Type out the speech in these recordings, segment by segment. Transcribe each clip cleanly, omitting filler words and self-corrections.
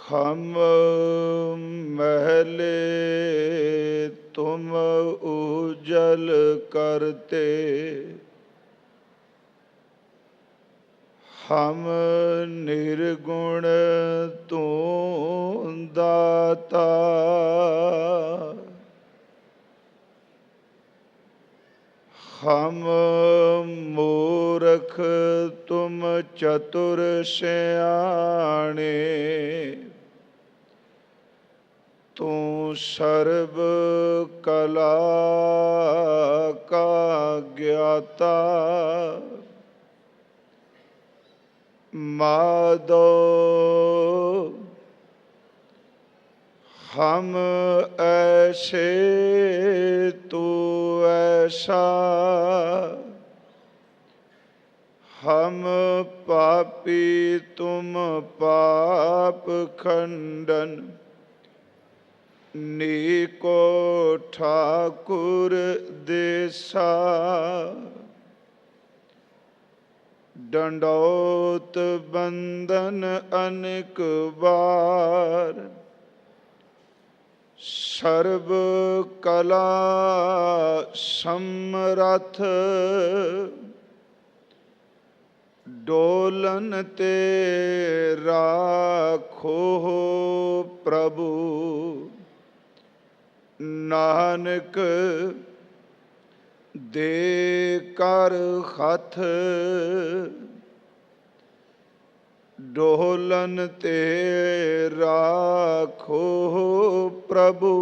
हम महले तुम उजल करते, हम निर्गुण तू दाता। हम मूर्ख तुम चतुर सियाणे, तू सर्व कला का ज्ञाता। माधो हम ऐसे तू ऐसा, हम पापी तुम पाप खंडन। नीको ठाकुर देसा, दंडौत बंदन अनेक बार। सर्व कला समरथ, डोलन ते राखो प्रभु। नानक दे कर हथ, डोलन ते राखो प्रभु।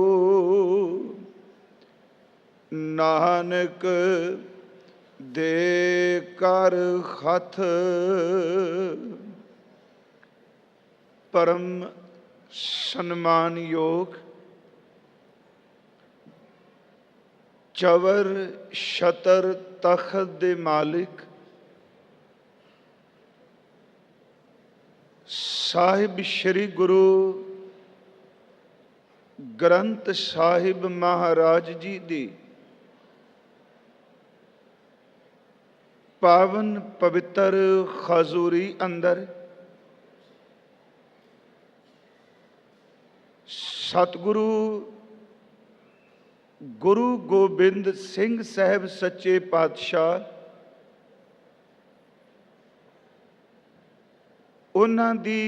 नानक दे कर हथ। परम सन्मान योग चवर छतर तख्त दे मालिक साहिब श्री गुरु ग्रंथ साहिब महाराज जी दी पावन पवित्र खजूरी अंदर सतगुरु गुरु गोबिंद सिंह साहब सच्चे पातशाह उन्हां दी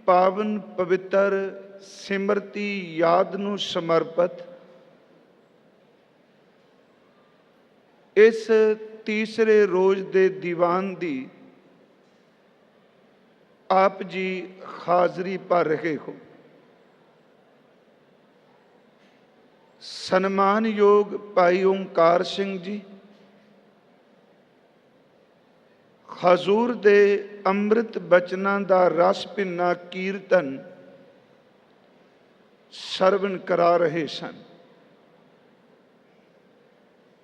पावन पवित्र सिमरती याद नूं समर्पित इस तीसरे रोज दे दीवान दी आप जी हाजरी भर रहे हो। सन्मान योग भाई ओंकार सिंह जी हजूर दे अमृत बचनां दा रस भिन्ना कीर्तन सरवण करा रहे सन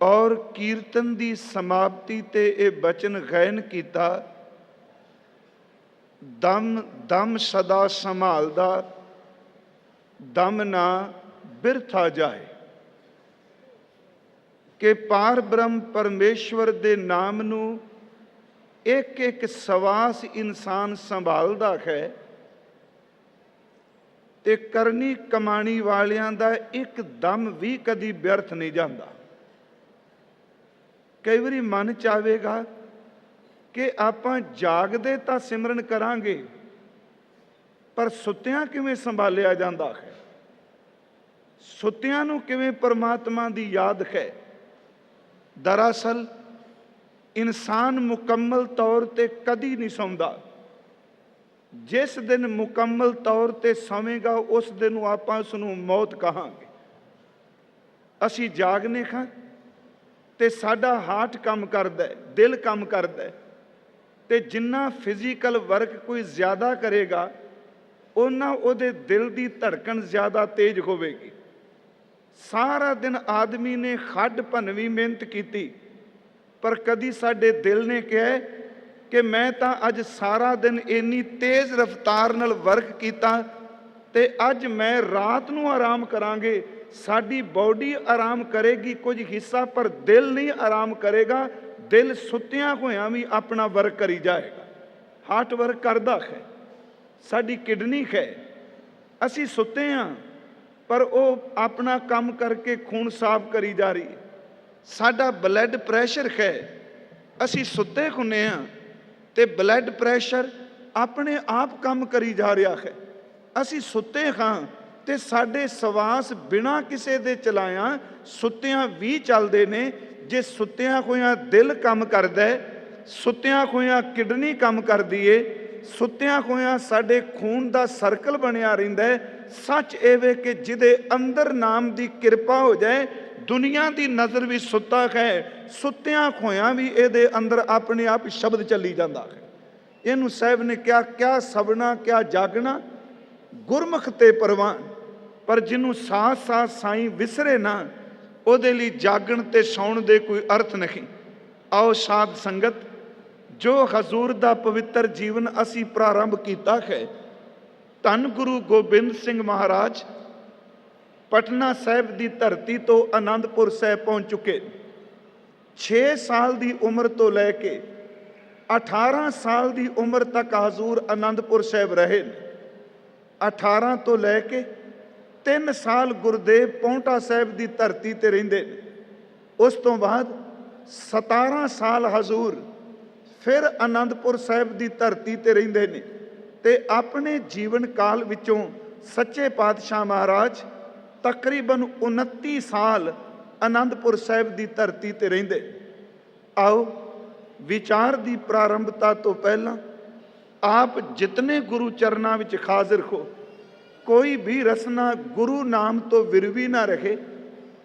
और कीर्तन दी समाप्ति ते ये बचन गायन कीता। दम दम सदा संभालदा, दम ना बिरथा जाए। कि पार ब्रह्म परमेश्वर दे नाम नू एक एक सवास इंसान संभालदा है ते करनी कमाणी वालियां दा एक दम भी कदी व्यर्थ नहीं जाता। कई बारी मन चाहेगा कि आपां जागदे तां सिमरन करांगे पर सुत्तियां किवें संभालिया जांदा है, सुत्तियां नूं किवें परमात्मा दी याद है। दरअसल इंसान मुकम्मल तौर ते कदी नहीं सौंदा। जिस दिन मुकम्मल तौर ते सोवेगा उस दिन आपां उसनूं मौत कहांगे। असी जागने खां ते साडा हार्ट काम करदा है, दिल काम करदा है ते जिन्ना फिजिकल वर्क कोई ज़्यादा करेगा उन्ना उहदे दिल दी धड़कन ज़्यादा तेज होवेगी। सारा दिन आदमी ने खड्ड भनवी मेहनत की पर कदी साडे दिल ने कहा कि मैं तां अज सारा दिन इन्नी तेज़ रफ्तार नाल वर्क कीता ते अज मैं रात नूं आराम करांगे। साडी बॉडी आराम करेगी कुछ हिस्सा पर दिल नहीं आराम करेगा। दिल सुत्तियां होइयां भी अपना वर्क करी जाएगा। हार्ट वर्क करदा है, साडी किडनी है, ਅਸੀਂ ਸੁੱਤੇ ਹਾਂ ਪਰ ਉਹ ਆਪਣਾ ਕੰਮ ਕਰਕੇ ਖੂਨ ਸਾਫ਼ ਕਰੀ ਜਾ ਰਹੀ ਹੈ। ਸਾਡਾ ਬਲੱਡ ਪ੍ਰੈਸ਼ਰ ਹੈ, ਅਸੀਂ ਸੁੱਤੇ ਹੁੰਨੇ ਹਾਂ ਤੇ ਬਲੱਡ ਪ੍ਰੈਸ਼ਰ ਆਪਣੇ ਆਪ ਕੰਮ ਕਰੀ ਜਾ ਰਿਹਾ ਹੈ। ਅਸੀਂ ਸੁੱਤੇ ਹਾਂ ਤੇ ਸਾਡੇ ਸਵਾਸ ਬਿਨਾਂ ਕਿਸੇ ਦੇ ਚਲਾਇਆ ਸੁੱਤਿਆਂ ਵੀ ਚੱਲਦੇ ਨੇ। ਜੇ ਸੁੱਤਿਆਂ ਹੋਇਆਂ ਦਿਲ ਕੰਮ ਕਰਦਾ ਹੈ, ਸੁੱਤਿਆਂ ਹੋਇਆਂ ਕਿਡਨੀ ਕੰਮ ਕਰਦੀ ਏ, ਸੁੱਤਿਆਂ ਹੋਇਆਂ ਸਾਡੇ ਖੂਨ ਦਾ ਸਰਕਲ ਬਣਿਆ ਰਹਿੰਦਾ ਹੈ। ਸੱਚ ਇਹ ਵੇ ਕਿ ਜਿਹਦੇ ਅੰਦਰ ਨਾਮ ਦੀ ਕਿਰਪਾ ਹੋ ਜਾਏ, ਦੁਨੀਆ ਦੀ ਨਜ਼ਰ ਵੀ ਸੁੱਤਾ ਹੈ, ਸੁੱਤਿਆਂ ਹੋਇਆਂ ਵੀ ਇਹਦੇ ਅੰਦਰ ਆਪਣੇ ਆਪ ਸ਼ਬਦ ਚੱਲੀ ਜਾਂਦਾ ਹੈ। ਇਹਨੂੰ ਸਾਹਿਬ ਨੇ ਕਿਹਾ, ਕਿਆ ਸਵਣਾ ਕਿਆ ਜਾਗਣਾ ਗੁਰਮੁਖ ਤੇ ਪ੍ਰਵਾਨ। ਪਰ ਜਿਹਨੂੰ ਸਾਥ ਸਾਥ ਸਾਈਂ ਵਿਸਰੇ ਨਾ, ਉਹਦੇ ਲਈ ਜਾਗਣ ਤੇ ਸੌਣ ਦੇ ਕੋਈ ਅਰਥ ਨਹੀਂ। ਆਓ ਸਾਧ ਸੰਗਤ, ਜੋ ਹਜ਼ੂਰ ਦਾ ਪਵਿੱਤਰ ਜੀਵਨ ਅਸੀਂ ਪ੍ਰਾਰੰਭ ਕੀਤਾ ਹੈ, ਧੰਨ ਗੁਰੂ ਗੋਬਿੰਦ ਸਿੰਘ ਮਹਾਰਾਜ ਪਟਨਾ ਸਾਹਿਬ ਦੀ ਧਰਤੀ ਤੋਂ ਆਨੰਦਪੁਰ ਸਾਹਿਬ ਪਹੁੰਚ ਚੁੱਕੇ। 6 ਸਾਲ ਦੀ ਉਮਰ ਤੋਂ ਲੈ ਕੇ 18 ਸਾਲ ਦੀ ਉਮਰ ਤੱਕ ਹਜ਼ੂਰ ਆਨੰਦਪੁਰ ਸਾਹਿਬ ਰਹੇ। 18 ਤੋਂ ਲੈ ਕੇ 3 ਸਾਲ ਗੁਰਦੇਵ ਪੌਂਟਾ ਸਾਹਿਬ ਦੀ ਧਰਤੀ ਤੇ ਰਹਿੰਦੇ ਨੇ। ਉਸ ਤੋਂ ਬਾਅਦ 17 ਸਾਲ ਹਜ਼ੂਰ ਫਿਰ ਆਨੰਦਪੁਰ ਸਾਹਿਬ ਦੀ ਧਰਤੀ ਤੇ ਰਹਿੰਦੇ ਨੇ ਤੇ ਆਪਣੇ ਜੀਵਨ ਕਾਲ ਵਿੱਚੋਂ ਸੱਚੇ ਪਾਤਸ਼ਾਹ ਮਹਾਰਾਜ ਤਕਰੀਬਨ 29 ਸਾਲ ਆਨੰਦਪੁਰ ਸਾਹਿਬ ਦੀ ਧਰਤੀ ਤੇ ਰਹਿੰਦੇ। ਆਓ ਵਿਚਾਰ ਦੀ ਪ੍ਰਾਰੰਭਤਾ ਤੋਂ ਪਹਿਲਾਂ ਆਪ ਜਿਤਨੇ ਗੁਰੂ ਚਰਨਾਂ ਵਿੱਚ ਹਾਜ਼ਰ ਹੋ, ਕੋਈ ਵੀ ਰਸਨਾ ਗੁਰੂ ਨਾਮ ਤੋਂ ਵਿਰਵੀ ਨਾ ਰਹੇ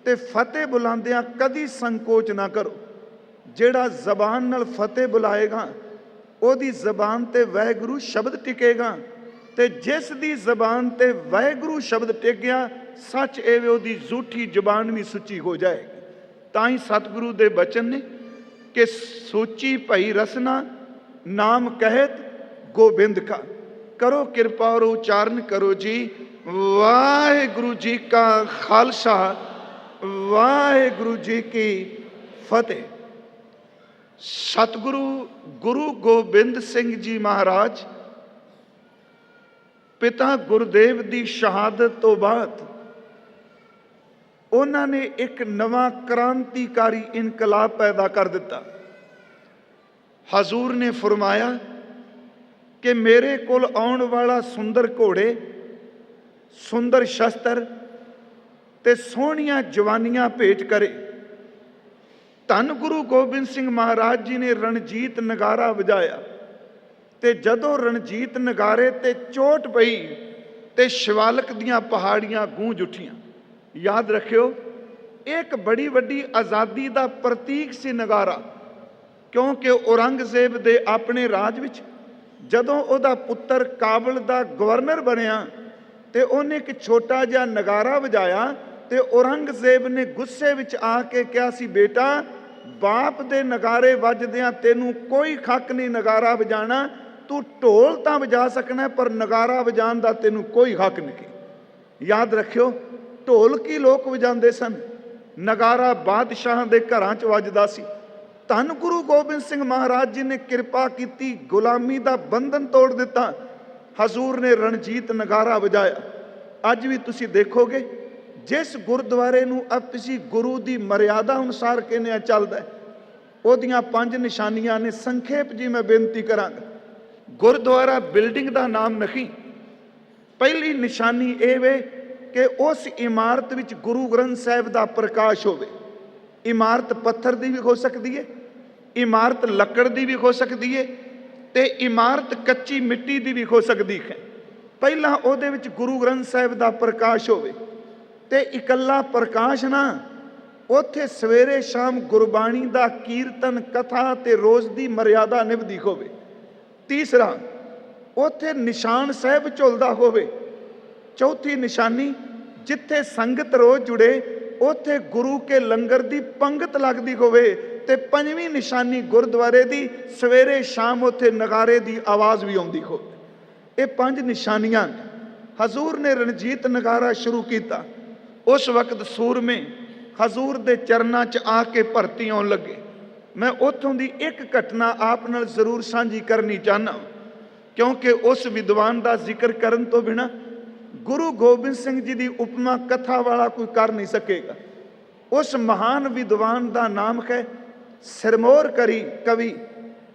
ਤੇ ਫਤਿਹ ਬੁਲਾਉਂਦਿਆਂ ਕਦੀ ਸੰਕੋਚ ਨਾ ਕਰੋ। ਜਿਹੜਾ ਜ਼ਬਾਨ ਨਾਲ ਫਤਿਹ ਬੁਲਾਏਗਾ ਉਹਦੀ ਜ਼ਬਾਨ ਤੇ ਵਾਹਿਗੁਰੂ ਸ਼ਬਦ ਟਿਕੇਗਾ, ਤੇ ਜਿਸ ਦੀ ਜ਼ਬਾਨ ਤੇ ਵਾਹਿਗੁਰੂ ਸ਼ਬਦ ਟਿਕ ਗਿਆ, ਸੱਚ ਇਹ ਵੇ ਉਹਦੀ ਝੂਠੀ ਜ਼ਬਾਨ ਵੀ ਸੁੱਚੀ ਹੋ ਜਾਏਗੀ। ਤਾਂ ਹੀ ਸਤਿਗੁਰੂ ਦੇ ਬਚਨ ਨੇ ਕਿ ਸੋਚੀ ਭਈ ਰਸਨਾ ਨਾਮ ਕਹਿਤ ਗੋਬਿੰਦ ਕਾ। ਕਰੋ ਕਿਰਪਾ ਔਰ ਉਚਾਰਨ ਕਰੋ ਜੀ, ਵਾਹਿਗੁਰੂ ਜੀ ਕਾ ਖਾਲਸਾ ਵਾਹਿਗੁਰੂ ਜੀ ਕੀ ਫਤਿਹ। ਸਤਿਗੁਰੂ ਗੁਰੂ ਗੋਬਿੰਦ ਸਿੰਘ ਜੀ ਮਹਾਰਾਜ ਪਿਤਾ ਗੁਰਦੇਵ ਦੀ ਸ਼ਹਾਦਤ ਤੋਂ ਬਾਅਦ ਉਹਨਾਂ ਨੇ ਇੱਕ ਨਵਾਂ ਕ੍ਰਾਂਤੀਕਾਰੀ ਇਨਕਲਾਬ ਪੈਦਾ ਕਰ ਦਿੱਤਾ। ਹਜ਼ੂਰ ਨੇ ਫਰਮਾਇਆ ਕਿ ਮੇਰੇ ਕੋਲ ਆਉਣ ਵਾਲਾ ਸੁੰਦਰ ਘੋੜੇ, ਸੁੰਦਰ ਸ਼ਸਤਰ ਤੇ ਸੋਹਣੀਆਂ ਜਵਾਨੀਆਂ ਭੇਟ ਕਰੇ। ਧੰਨ ਗੁਰੂ ਗੋਬਿੰਦ ਸਿੰਘ ਮਹਾਰਾਜ ਜੀ ਨੇ ਰਣਜੀਤ ਨਗਾਰਾ ਵਜਾਇਆ ਤੇ ਜਦੋਂ ਰਣਜੀਤ ਨਗਾਰੇ ਤੇ ਚੋਟ ਪਈ ਤੇ ਸ਼ਿਵਾਲਕ ਦੀਆਂ ਪਹਾੜੀਆਂ ਗੂੰਜ ਉੱਠੀਆਂ। ਯਾਦ ਰੱਖਿਓ, ਇੱਕ ਬੜੀ ਵੱਡੀ ਆਜ਼ਾਦੀ ਦਾ ਪ੍ਰਤੀਕ ਸੀ ਨਗਾਰਾ, ਕਿਉਂਕਿ ਔਰੰਗਜ਼ੇਬ ਦੇ ਆਪਣੇ ਰਾਜ ਵਿੱਚ ਜਦੋਂ ਉਹਦਾ ਪੁੱਤਰ ਕਾਬਲ ਦਾ ਗਵਰਨਰ ਬਣਿਆ ਤੇ ਉਹਨੇ ਇੱਕ ਛੋਟਾ ਜਿਹਾ ਨਗਾਰਾ ਵਜਾਇਆ ਤੇ ਔਰੰਗਜ਼ੇਬ ਨੇ ਗੁੱਸੇ ਵਿੱਚ ਆ ਕੇ ਕਿਹਾ ਸੀ, ਬੇਟਾ ਬਾਪ ਦੇ ਨਗਾਰੇ ਵੱਜਦਿਆਂ ਤੈਨੂੰ ਕੋਈ ਹੱਕ ਨਹੀਂ ਨਗਾਰਾ ਵਜਾਣਾ, ਤੂੰ ਢੋਲ ਤਾਂ ਵਜਾ ਸਕਣਾ ਪਰ ਨਗਾਰਾ ਵਜਾਉਣ ਦਾ ਤੈਨੂੰ ਕੋਈ ਹੱਕ ਨਹੀਂ। ਯਾਦ ਰੱਖਿਓ, ਢੋਲਕੀ ਲੋਕ ਵਜਾਉਂਦੇ ਸਨ, ਨਗਾਰਾ ਬਾਦਸ਼ਾਹਾਂ ਦੇ ਘਰਾਂ 'ਚ ਵੱਜਦਾ ਸੀ। ਧੰਨ ਗੁਰੂ ਗੋਬਿੰਦ ਸਿੰਘ ਮਹਾਰਾਜ ਜੀ ਨੇ ਕਿਰਪਾ ਕੀਤੀ, ਗੁਲਾਮੀ ਦਾ ਬੰਧਨ ਤੋੜ ਦਿੱਤਾ। ਹਜ਼ੂਰ ਨੇ ਰਣਜੀਤ ਨਗਾਰਾ ਵਜਾਇਆ। ਅੱਜ ਵੀ ਤੁਸੀਂ ਦੇਖੋਗੇ ਜਿਸ ਗੁਰਦੁਆਰੇ ਨੂੰ ਤੁਸੀਂ ਗੁਰੂ ਦੀ ਮਰਿਆਦਾ ਅਨੁਸਾਰ ਕਹਿੰਦੇ ਚੱਲਦਾ, ਉਹਦੀਆਂ 5 ਨਿਸ਼ਾਨੀਆਂ ਨੇ। ਸੰਖੇਪ ਜੀ ਮੈਂ ਬੇਨਤੀ ਕਰਾਂਗਾ। ਗੁਰਦੁਆਰਾ ਬਿਲਡਿੰਗ ਦਾ ਨਾਮ ਨਹੀਂ। ਪਹਿਲੀ ਨਿਸ਼ਾਨੀ ਇਹ ਵੇ ਕਿ ਉਸ ਇਮਾਰਤ ਵਿੱਚ ਗੁਰੂ ਗ੍ਰੰਥ ਸਾਹਿਬ ਦਾ ਪ੍ਰਕਾਸ਼ ਹੋਵੇ। ਇਮਾਰਤ ਪੱਥਰ ਦੀ ਵੀ ਹੋ ਸਕਦੀ ਹੈ, ਇਮਾਰਤ ਲੱਕੜ ਦੀ ਵੀ ਹੋ ਸਕਦੀ ਹੈ ਤੇ ਇਮਾਰਤ ਕੱਚੀ ਮਿੱਟੀ ਦੀ ਵੀ ਹੋ ਸਕਦੀ ਹੈ। ਪਹਿਲਾਂ ਉਹਦੇ ਵਿੱਚ ਗੁਰੂ ਗ੍ਰੰਥ ਸਾਹਿਬ ਦਾ ਪ੍ਰਕਾਸ਼ ਹੋਵੇ ਤੇ ਇਕੱਲਾ ਪ੍ਰਕਾਸ਼ ਨਾ, ਉੱਥੇ ਸਵੇਰੇ ਸ਼ਾਮ ਗੁਰਬਾਣੀ ਦਾ ਕੀਰਤਨ, ਕਥਾ ਤੇ ਰੋਜ਼ ਦੀ ਮਰਿਆਦਾ ਨਿਭਦੀ ਹੋਵੇ। ਤੀਸਰਾ, ਉੱਥੇ ਨਿਸ਼ਾਨ ਸਾਹਿਬ ਝੁਲਦਾ ਹੋਵੇ। ਚੌਥੀ ਨਿਸ਼ਾਨੀ, ਜਿੱਥੇ ਸੰਗਤ ਰੋਜ਼ ਜੁੜੇ ਉੱਥੇ ਗੁਰੂ ਕੇ ਲੰਗਰ ਦੀ ਪੰਗਤ ਲੱਗਦੀ ਹੋਵੇ। ਤੇ ਪੰਜਵੀਂ ਨਿਸ਼ਾਨੀ ਗੁਰਦੁਆਰੇ ਦੀ, ਸਵੇਰੇ ਸ਼ਾਮ ਉੱਥੇ ਨਗਾਰੇ ਦੀ ਆਵਾਜ਼ ਵੀ ਆਉਂਦੀ ਹੋਵੇ। ਇਹ 5 ਨਿਸ਼ਾਨੀਆਂ। ਹਜ਼ੂਰ ਨੇ ਰਣਜੀਤ ਨਗਾਰਾ ਸ਼ੁਰੂ ਕੀਤਾ। ਉਸ ਵਕਤ ਸੂਰਮੇ ਹਜ਼ੂਰ ਦੇ ਚਰਨਾਂ 'ਚ ਆ ਕੇ ਭਰਤੀ ਆਉਣ ਲੱਗੇ। ਮੈਂ ਉੱਥੋਂ ਦੀ ਇੱਕ ਘਟਨਾ ਆਪ ਨਾਲ ਜ਼ਰੂਰ ਸਾਂਝੀ ਕਰਨੀ ਚਾਹੁੰਦਾ, ਕਿਉਂਕਿ ਉਸ ਵਿਦਵਾਨ ਦਾ ਜ਼ਿਕਰ ਕਰਨ ਤੋਂ ਬਿਨਾਂ ਗੁਰੂ ਗੋਬਿੰਦ ਸਿੰਘ ਜੀ ਦੀ ਉਪਮਾ ਕਥਾ ਵਾਲਾ ਕੋਈ ਕਰ ਨਹੀਂ ਸਕੇਗਾ। ਉਸ ਮਹਾਨ ਵਿਦਵਾਨ ਦਾ ਨਾਮ ਹੈ ਸਿਰਮੌਰ ਕਵੀ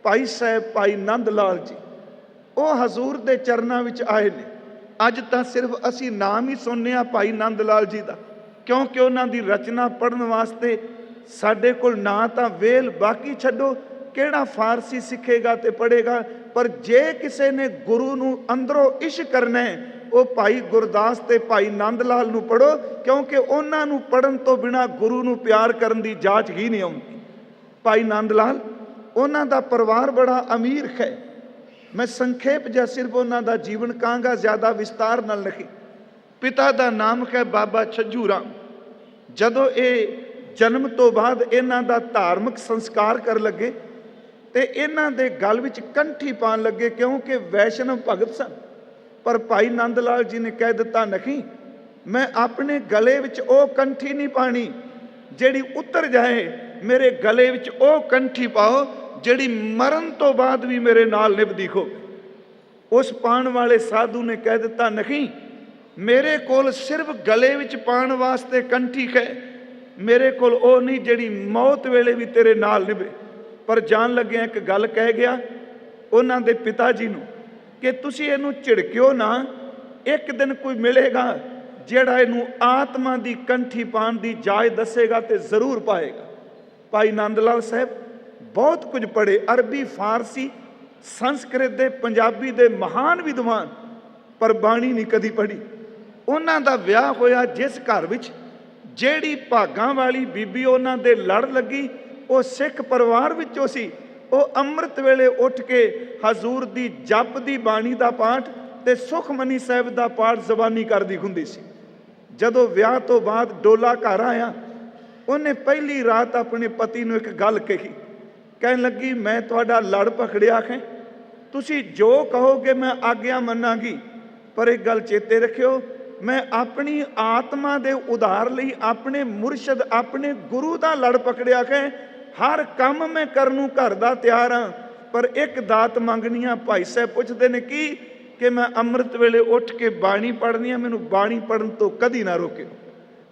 ਭਾਈ ਸਾਹਿਬ ਭਾਈ ਨੰਦ ਲਾਲ ਜੀ। ਉਹ ਹਜ਼ੂਰ ਦੇ ਚਰਨਾਂ ਵਿੱਚ ਆਏ ਨੇ। ਅੱਜ ਤਾਂ ਸਿਰਫ ਅਸੀਂ ਨਾਮ ਹੀ ਸੁਣਨੇ ਆ ਭਾਈ ਨੰਦ ਲਾਲ ਜੀ ਦਾ, ਕਿਉਂਕਿ ਉਹਨਾਂ ਦੀ ਰਚਨਾ ਪੜ੍ਹਨ ਵਾਸਤੇ ਸਾਡੇ ਕੋਲ ਨਾ ਤਾਂ ਵੇਲ, ਬਾਕੀ ਛੱਡੋ ਕਿਹੜਾ ਫਾਰਸੀ ਸਿੱਖੇਗਾ ਤੇ ਪੜ੍ਹੇਗਾ। ਪਰ ਜੇ ਕਿਸੇ ਨੇ ਗੁਰੂ ਨੂੰ ਅੰਦਰੋਂ ਇਸ਼ਕ ਕਰਨਾ ਹੈ, ਉਹ ਭਾਈ ਗੁਰਦਾਸ ਤੇ ਭਾਈ ਨੰਦ ਲਾਲ ਨੂੰ ਪੜ੍ਹੋ, ਕਿਉਂਕਿ ਉਹਨਾਂ ਨੂੰ ਪੜ੍ਹਨ ਤੋਂ ਬਿਨਾਂ ਗੁਰੂ ਨੂੰ ਪਿਆਰ ਕਰਨ ਦੀ ਜਾਚ ਹੀ ਨਹੀਂ ਆਉਂਦੀ। ਭਾਈ ਨੰਦ ਲਾਲ, ਉਹਨਾਂ ਦਾ ਪਰਿਵਾਰ ਬੜਾ ਅਮੀਰ ਹੈ। ਮੈਂ ਸੰਖੇਪ ਜਿਹਾ ਸਿਰਫ ਉਹਨਾਂ ਦਾ ਜੀਵਨ ਕਹਾਂਗਾ, ਜ਼ਿਆਦਾ ਵਿਸਤਾਰ ਨਾਲ ਨਹੀਂ। ਪਿਤਾ ਦਾ ਨਾਮ ਹੈ ਬਾਬਾ ਛੱਜੂ ਰਾਮ। ਜਦੋਂ ਇਹ ਜਨਮ ਤੋਂ ਬਾਅਦ ਇਹਨਾਂ ਦਾ ਧਾਰਮਿਕ ਸੰਸਕਾਰ ਕਰਨ ਲੱਗੇ ਤੇ ਇਹਨਾਂ ਦੇ ਗਲ ਵਿੱਚ ਕੰਠੀ ਪਾਉਣ ਲੱਗੇ, ਕਿਉਂਕਿ ਵੈਸ਼ਨਵ ਭਗਤ ਸਨ। ਪਰ ਭਾਈ ਨੰਦ ਲਾਲ ਜੀ ਨੇ ਕਹਿ ਦਿੱਤਾ, ਨਹੀਂ, ਮੈਂ ਆਪਣੇ ਗਲੇ ਵਿੱਚ ਉਹ ਕੰਠੀ ਨਹੀਂ ਪਾਣੀ ਜਿਹੜੀ ਉਤਰ ਜਾਏ, ਮੇਰੇ ਗਲੇ ਵਿੱਚ ਉਹ ਕੰਠੀ ਪਾਓ ਜਿਹੜੀ ਮਰਨ ਤੋਂ ਬਾਅਦ ਵੀ ਮੇਰੇ ਨਾਲ ਨਿਭਦੀ ਹੋਵੇ। ਉਸ ਪਾਉਣ ਵਾਲੇ ਸਾਧੂ ਨੇ ਕਹਿ ਦਿੱਤਾ, ਨਹੀਂ, ਮੇਰੇ ਕੋਲ ਸਿਰਫ ਗਲੇ ਵਿੱਚ ਪਾਉਣ ਵਾਸਤੇ ਕੰਠੀ ਹੈ, ਮੇਰੇ ਕੋਲ ਉਹ ਨਹੀਂ ਜਿਹੜੀ ਮੌਤ ਵੇਲੇ ਵੀ ਤੇਰੇ ਨਾਲ ਨਿਭੇ। ਪਰ ਜਾਣ ਲੱਗਿਆ ਇੱਕ ਗੱਲ ਕਹਿ ਗਿਆ ਉਹਨਾਂ ਦੇ ਪਿਤਾ ਜੀ ਨੂੰ ਕਿ ਤੁਸੀਂ ਇਹਨੂੰ ਝਿੜਕਿਓ ਨਾ, ਇੱਕ ਦਿਨ ਕੋਈ ਮਿਲੇਗਾ ਜਿਹੜਾ ਇਹਨੂੰ ਆਤਮਾ ਦੀ ਕੰਠੀ ਪਾਉਣ ਦੀ ਜਾਚ ਦੱਸੇਗਾ ਤੇ ਜ਼ਰੂਰ ਪਾਏਗਾ। ਭਾਈ ਨੰਦ ਲਾਲ ਸਾਹਿਬ ਬਹੁਤ ਕੁਝ ਪੜ੍ਹੇ, ਅਰਬੀ, ਫਾਰਸੀ, ਸੰਸਕ੍ਰਿਤ ਦੇ, ਪੰਜਾਬੀ ਦੇ ਮਹਾਨ ਵਿਦਵਾਨ, ਪਰ ਬਾਣੀ ਨਹੀਂ ਕਦੀ ਪੜ੍ਹੀ। ਉਹਨਾਂ ਦਾ ਵਿਆਹ ਹੋਇਆ ਜਿਸ ਘਰ ਵਿੱਚ ਜਿਹੜੀ ਭਾਗਾਂ ਵਾਲੀ ਬੀਬੀ ਉਹਨਾਂ ਦੇ ਲੜ ਲੱਗੀ, ਉਹ ਸਿੱਖ ਪਰਿਵਾਰ ਵਿੱਚੋਂ ਸੀ। ਉਹ ਅੰਮ੍ਰਿਤ ਵੇਲੇ ਉੱਠ ਕੇ ਹਜ਼ੂਰ ਦੀ ਜਪ ਦੀ ਬਾਣੀ ਦਾ ਪਾਠ ਤੇ ਸੁਖਮਨੀ ਸਾਹਿਬ ਦਾ ਪਾਠ ਜ਼ਬਾਨੀ ਕਰਦੀ ਹੁੰਦੀ ਸੀ। ਜਦੋਂ ਵਿਆਹ ਤੋਂ ਬਾਅਦ ਡੋਲਾ ਘਰ ਆਇਆ, ਉਹਨੇ ਪਹਿਲੀ ਰਾਤ ਆਪਣੇ ਪਤੀ ਨੂੰ ਇੱਕ ਗੱਲ ਕਹੀ, ਕਹਿਣ ਲੱਗੀ, ਮੈਂ ਤੁਹਾਡਾ ਲੜ ਪਕੜਿਆ ਹੈ, ਤੁਸੀਂ ਜੋ ਕਹੋਗੇ ਮੈਂ ਆਗਿਆ ਮੰਨਾਂਗੀ, ਪਰ ਇੱਕ ਗੱਲ ਚੇਤੇ ਰੱਖਿਓ, ਮੈਂ ਆਪਣੀ ਆਤਮਾ ਦੇ ਉਧਾਰ ਲਈ ਆਪਣੇ ਮੁਰਸ਼ਦ, ਆਪਣੇ ਗੁਰੂ ਦਾ ਲੜ ਪਕੜਿਆ ਹੈ। ਹਰ ਕੰਮ ਮੈਂ ਕਰਨ ਨੂੰ ਘਰ ਦਾ ਤਿਆਰ ਹਾਂ, ਪਰ ਇੱਕ ਦਾਤ ਮੰਗਣੀ ਆ। ਭਾਈ ਸਾਹਿਬ ਪੁੱਛਦੇ ਨੇ ਕੀ? ਕਿ ਮੈਂ ਅੰਮ੍ਰਿਤ ਵੇਲੇ ਉੱਠ ਕੇ ਬਾਣੀ ਪੜ੍ਹਨੀ ਆ, ਮੈਨੂੰ ਬਾਣੀ ਪੜ੍ਹਨ ਤੋਂ ਕਦੀ ਨਾ ਰੋਕਿਓ।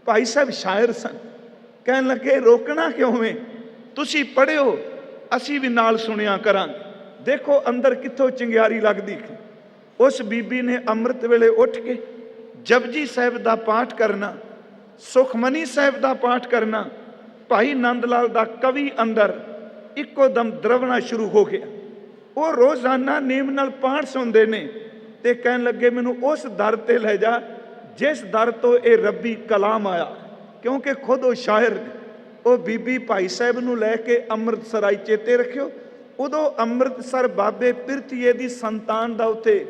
ਭਾਈ ਸਾਹਿਬ ਸ਼ਾਇਰ ਸਨ, ਕਹਿਣ ਲੱਗੇ, ਰੋਕਣਾ ਕਿਉਂ ਏ, ਤੁਸੀਂ ਪੜ੍ਹਿਓ, ਅਸੀਂ ਵੀ ਨਾਲ ਸੁਣਿਆ ਕਰਾਂਗੇ। ਦੇਖੋ ਅੰਦਰ ਕਿੱਥੋਂ ਚਿੰਗਿਆਰੀ ਲੱਗਦੀ। ਉਸ ਬੀਬੀ ਨੇ ਅੰਮ੍ਰਿਤ ਵੇਲੇ ਉੱਠ ਕੇ ਜਪਜੀ ਸਾਹਿਬ ਦਾ ਪਾਠ ਕਰਨਾ, ਸੁਖਮਨੀ ਸਾਹਿਬ ਦਾ ਪਾਠ ਕਰਨਾ। ਭਾਈ ਨੰਦ ਲਾਲ ਦਾ ਕਵੀ ਅੰਦਰ ਇੱਕੋ ਦਮ ਦਰਵਣਾ ਸ਼ੁਰੂ ਹੋ ਗਿਆ। ਉਹ ਰੋਜ਼ਾਨਾ ਨੇਮ ਨਾਲ ਪਾਠ ਸੁਣਦੇ ਨੇ ਤੇ ਕਹਿਣ ਲੱਗੇ, ਮੈਨੂੰ ਉਸ ਦਰ ਤੇ ਲੈ ਜਾ ਜਿਸ ਦਰ ਤੋਂ ਇਹ ਰੱਬੀ ਕਲਾਮ ਆਇਆ, ਕਿਉਂਕਿ ਖੁਦ ਉਹ ਸ਼ਾਇਰ ਨੇ। ਉਹ ਬੀਬੀ ਭਾਈ ਸਾਹਿਬ ਨੂੰ ਲੈ ਕੇ ਅੰਮ੍ਰਿਤਸਰ ਆਈ। ਚੇਤੇ ਰੱਖਿਓ, ਉਦੋਂ ਅੰਮ੍ਰਿਤਸਰ ਬਾਬੇ ਪਿਰਥੀਏ ਦੀ ਸੰਤਾਨ ਦਾ ਉੱਥੇ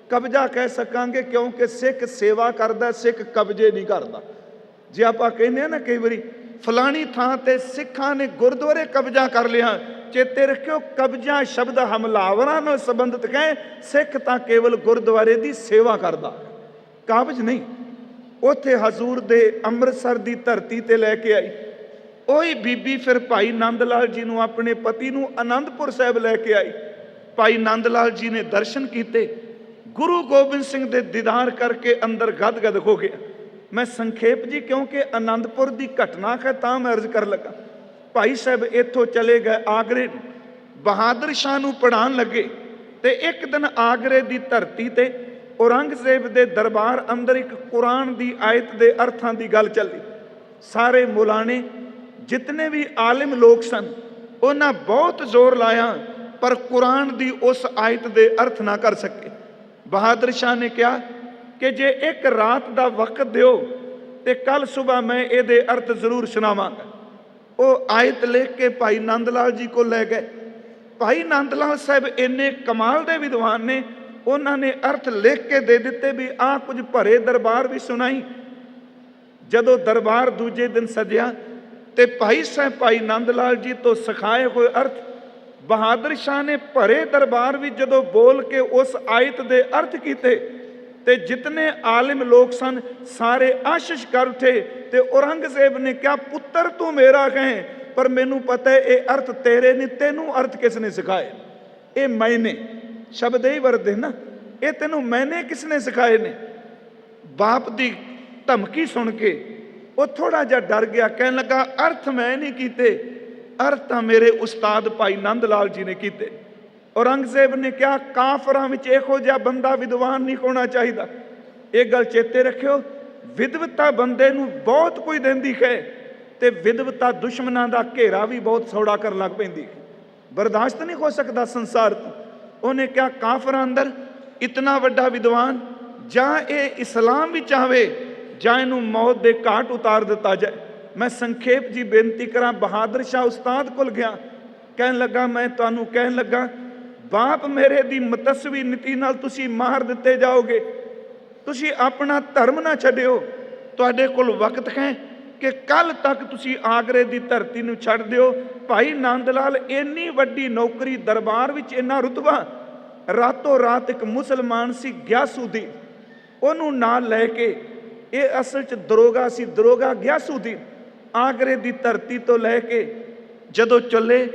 ਕਬਜ਼ਾ ਕਹਿ ਸਕਾਂਗੇ, ਕਿਉਂਕਿ ਸਿੱਖ ਸੇਵਾ ਕਰਦਾ, ਸਿੱਖ ਕਬਜ਼ੇ ਨਹੀਂ ਕਰਦਾ। ਜੇ ਆਪਾਂ ਕਹਿੰਦੇ ਆ ਨਾ ਕਈ ਵਾਰੀ ਫਲਾਣੀ ਥਾਂ ਤੇ ਸਿੱਖਾਂ ਨੇ ਗੁਰਦੁਆਰੇ ਕਬਜ਼ਾ ਕਰ ਲਿਆ, ਚੇਤੇ ਰੱਖਿਓ ਕਬਜ਼ਾ ਸ਼ਬਦ ਹਮਲਾਵਰਾਂ ਨਾਲ ਸੰਬੰਧਿਤ ਹੈ। ਸਿੱਖ ਤਾਂ ਕੇਵਲ ਗੁਰਦੁਆਰੇ ਦੀ ਸੇਵਾ ਕਰਦਾ, ਕਾਬਜ਼ ਨਹੀਂ। ਉੱਥੇ ਹਜ਼ੂਰ ਦੇ ਅੰਮ੍ਰਿਤਸਰ ਦੀ ਧਰਤੀ ਤੇ ਲੈ ਕੇ ਆਈ। ਉਹੀ ਬੀਬੀ ਫਿਰ ਭਾਈ ਨੰਦ ਲਾਲ ਜੀ ਨੂੰ, ਆਪਣੇ ਪਤੀ ਨੂੰ ਅਨੰਦਪੁਰ ਸਾਹਿਬ ਲੈ ਕੇ ਆਈ। ਭਾਈ ਨੰਦ ਲਾਲ ਜੀ ਨੇ ਦਰਸ਼ਨ ਕੀਤੇ, ਗੁਰੂ ਗੋਬਿੰਦ ਸਿੰਘ ਦੇ ਦੀਦਾਰ ਕਰਕੇ ਅੰਦਰ ਗਦਗਦ ਹੋ ਗਿਆ। ਮੈਂ ਸੰਖੇਪ ਜੀ, ਕਿਉਂਕਿ ਆਨੰਦਪੁਰ ਦੀ ਘਟਨਾ ਹੈ ਤਾਂ ਮੈਂ ਅਰਜ਼ ਕਰ ਲੱਗਾ। ਭਾਈ ਸਾਹਿਬ ਇੱਥੋਂ ਚਲੇ ਗਏ ਆਗਰੇ, ਬਹਾਦਰ ਸ਼ਾਹ ਨੂੰ ਪੜ੍ਹਾਉਣ ਲੱਗੇ ਤੇ ਇੱਕ ਦਿਨ ਆਗਰੇ ਦੀ ਧਰਤੀ ਤੇ ਔਰੰਗਜ਼ੇਬ ਦੇ ਦਰਬਾਰ ਅੰਦਰ ਇੱਕ ਕੁਰਾਨ ਦੀ ਆਇਤ ਦੇ ਅਰਥਾਂ ਦੀ ਗੱਲ ਚੱਲੀ। ਸਾਰੇ ਮੁਲਾਣੇ, ਜਿਤਨੇ ਵੀ ਆਲਿਮ ਲੋਕ ਸਨ, ਉਹਨਾਂ ਬਹੁਤ ਜ਼ੋਰ ਲਾਇਆ, ਪਰ ਕੁਰਾਨ ਦੀ ਉਸ ਆਇਤ ਦੇ ਅਰਥ ਨਾ ਕਰ ਸਕੇ। ਬਹਾਦਰ ਸ਼ਾਹ ਨੇ ਕਿਹਾ ਕਿ ਜੇ ਇੱਕ ਰਾਤ ਦਾ ਵਕਤ ਦਿਓ ਤੇ ਕੱਲ ਸੁਬਹ ਮੈਂ ਇਹਦੇ ਅਰਥ ਜ਼ਰੂਰ ਸੁਣਾਵਾਂਗਾ। ਉਹ ਆਇਤ ਲਿਖ ਕੇ ਭਾਈ ਨੰਦ ਲਾਲ ਜੀ ਕੋਲ ਲੈ ਗਏ। ਭਾਈ ਨੰਦ ਲਾਲ ਸਾਹਿਬ ਇੰਨੇ ਕਮਾਲ ਦੇ ਵਿਦਵਾਨ ਨੇ, ਉਹਨਾਂ ਨੇ ਅਰਥ ਲਿਖ ਕੇ ਦੇ ਦਿੱਤੇ ਵੀ ਆਹ ਕੁਝ ਭਰੇ ਦਰਬਾਰ ਵੀ ਸੁਣਾਈ। ਜਦੋਂ ਦਰਬਾਰ ਦੂਜੇ ਦਿਨ ਸਜਿਆ ਤੇ ਭਾਈ ਸਾਹਿਬ ਭਾਈ ਨੰਦ ਲਾਲ ਜੀ ਤੋਂ ਸਿਖਾਏ ਹੋਏ ਅਰਥ ਬਹਾਦਰ ਸ਼ਾਹ ਨੇ ਭਰੇ ਦਰਬਾਰ ਵਿੱਚ ਜਦੋਂ ਬੋਲ ਕੇ ਉਸ ਆਇਤ ਦੇ ਅਰਥ ਕੀਤੇ ਤੇ ਜਿਤਨੇ ਆਲਿਮ ਲੋਕ ਸਨ ਸਾਰੇ ਆਸ਼ਿਸ਼ ਕਰ ਉਠੇ। ਤੇ ਔਰੰਗਜ਼ੇਬ ਨੇ ਕਿਹਾ, ਪੁੱਤਰ ਤੂੰ ਮੇਰਾ ਕਹੇ, ਪਰ ਮੈਨੂੰ ਪਤਾ ਹੈ ਇਹ ਅਰਥ ਤੇਰੇ ਨੇ, ਤੈਨੂੰ ਅਰਥ ਕਿਸ ਨੇ ਸਿਖਾਏ? ਇਹ ਮੈਨੇ ਸ਼ਬਦ ਹੀ ਵਰਤੇ ਨਾ, ਇਹ ਤੈਨੂੰ ਮੈਨੇ ਕਿਸ ਨੇ ਸਿਖਾਏ ਨੇ? ਬਾਪ ਦੀ ਧਮਕੀ ਸੁਣ ਕੇ ਉਹ ਥੋੜਾ ਜਿਹਾ ਡਰ ਗਿਆ। ਕਹਿਣ ਲੱਗਾ ਅਰਥ ਮੈਂ ਨਹੀਂ ਕੀਤੇ, ਅਰਥ ਤਾਂ ਮੇਰੇ ਉਸਤਾਦ ਭਾਈ ਨੰਦ ਲਾਲ ਜੀ ਨੇ ਕੀਤੇ। ਔਰੰਗਜ਼ੇਬ ਨੇ ਕਿਹਾ ਕਾਫਰਾਂ ਵਿੱਚ ਇਹੋ ਜਿਹਾ ਬੰਦਾ ਵਿਦਵਾਨ ਨਹੀਂ ਹੋਣਾ ਚਾਹੀਦਾ। ਇਹ ਗੱਲ ਚੇਤੇ ਰੱਖਿਓ, ਵਿਦਵਤਾ ਬੰਦੇ ਨੂੰ ਬਹੁਤ ਕੁਝ ਦਿੰਦੀ ਹੈ ਤੇ ਵਿਦਵਤਾ ਦੁਸ਼ਮਣਾਂ ਦਾ ਘੇਰਾ ਵੀ ਬਹੁਤ ਸੌੜਾ ਕਰਨ ਲੱਗ ਪੈਂਦੀ ਹੈ। ਬਰਦਾਸ਼ਤ ਨਹੀਂ ਹੋ ਸਕਦਾ ਸੰਸਾਰ ਤੋਂ। ਉਹਨੇ ਕਿਹਾ ਕਾਫਰਾਂ ਅੰਦਰ ਇਤਨਾ ਵੱਡਾ ਵਿਦਵਾਨ, ਜਾਂ ਇਹ ਇਸਲਾਮ ਵਿੱਚ ਆਵੇ ਜਾਂ ਇਹਨੂੰ ਮੌਤ ਦੇ ਘਾਟ ਉਤਾਰ ਦਿੱਤਾ ਜਾਏ। ਮੈਂ ਸੰਖੇਪ ਜੀ ਬੇਨਤੀ ਕਰਾਂ, ਬਹਾਦਰ ਸ਼ਾਹ ਉਸਤਾਦ ਕੋਲ ਗਿਆ। ਕਹਿਣ ਲੱਗਾ ਮੈਂ ਤੁਹਾਨੂੰ ਕਹਿਣ ਲੱਗਾ ਬਾਪ ਮੇਰੇ ਦੀ ਮਤਸਵੀ ਨੀਤੀ ਨਾਲ ਤੁਸੀਂ ਮਾਰ ਦਿੱਤੇ ਜਾਓਗੇ। ਤੁਸੀਂ ਆਪਣਾ ਧਰਮ ਨਾ ਛੱਡਿਓ। ਤੁਹਾਡੇ ਕੋਲ ਵਕਤ ਹੈ ਕਿ ਕੱਲ ਤੱਕ ਤੁਸੀਂ ਆਗਰੇ ਦੀ ਧਰਤੀ ਨੂੰ ਛੱਡ ਦਿਓ। ਭਾਈ ਨੰਦ ਲਾਲ ਇੰਨੀ ਵੱਡੀ ਨੌਕਰੀ, ਦਰਬਾਰ ਵਿੱਚ ਇੰਨਾ ਰੁਤਬਾ, ਰਾਤੋਂ ਰਾਤ ਇੱਕ ਮੁਸਲਮਾਨ ਸੀ ਗਿਆਸੁਦੀਨ, ਉਹਨੂੰ ਨਾਲ ਲੈ ਕੇ, ਇਹ ਅਸਲ 'ਚ ਦਰੋਗਾ ਸੀ, ਦਰੋਗਾ ਗਿਆਸੁਦੀਨ, ਆਗਰੇ ਦੀ ਧਰਤੀ ਤੋਂ ਲੈ ਕੇ ਜਦੋਂ ਚੱਲੇ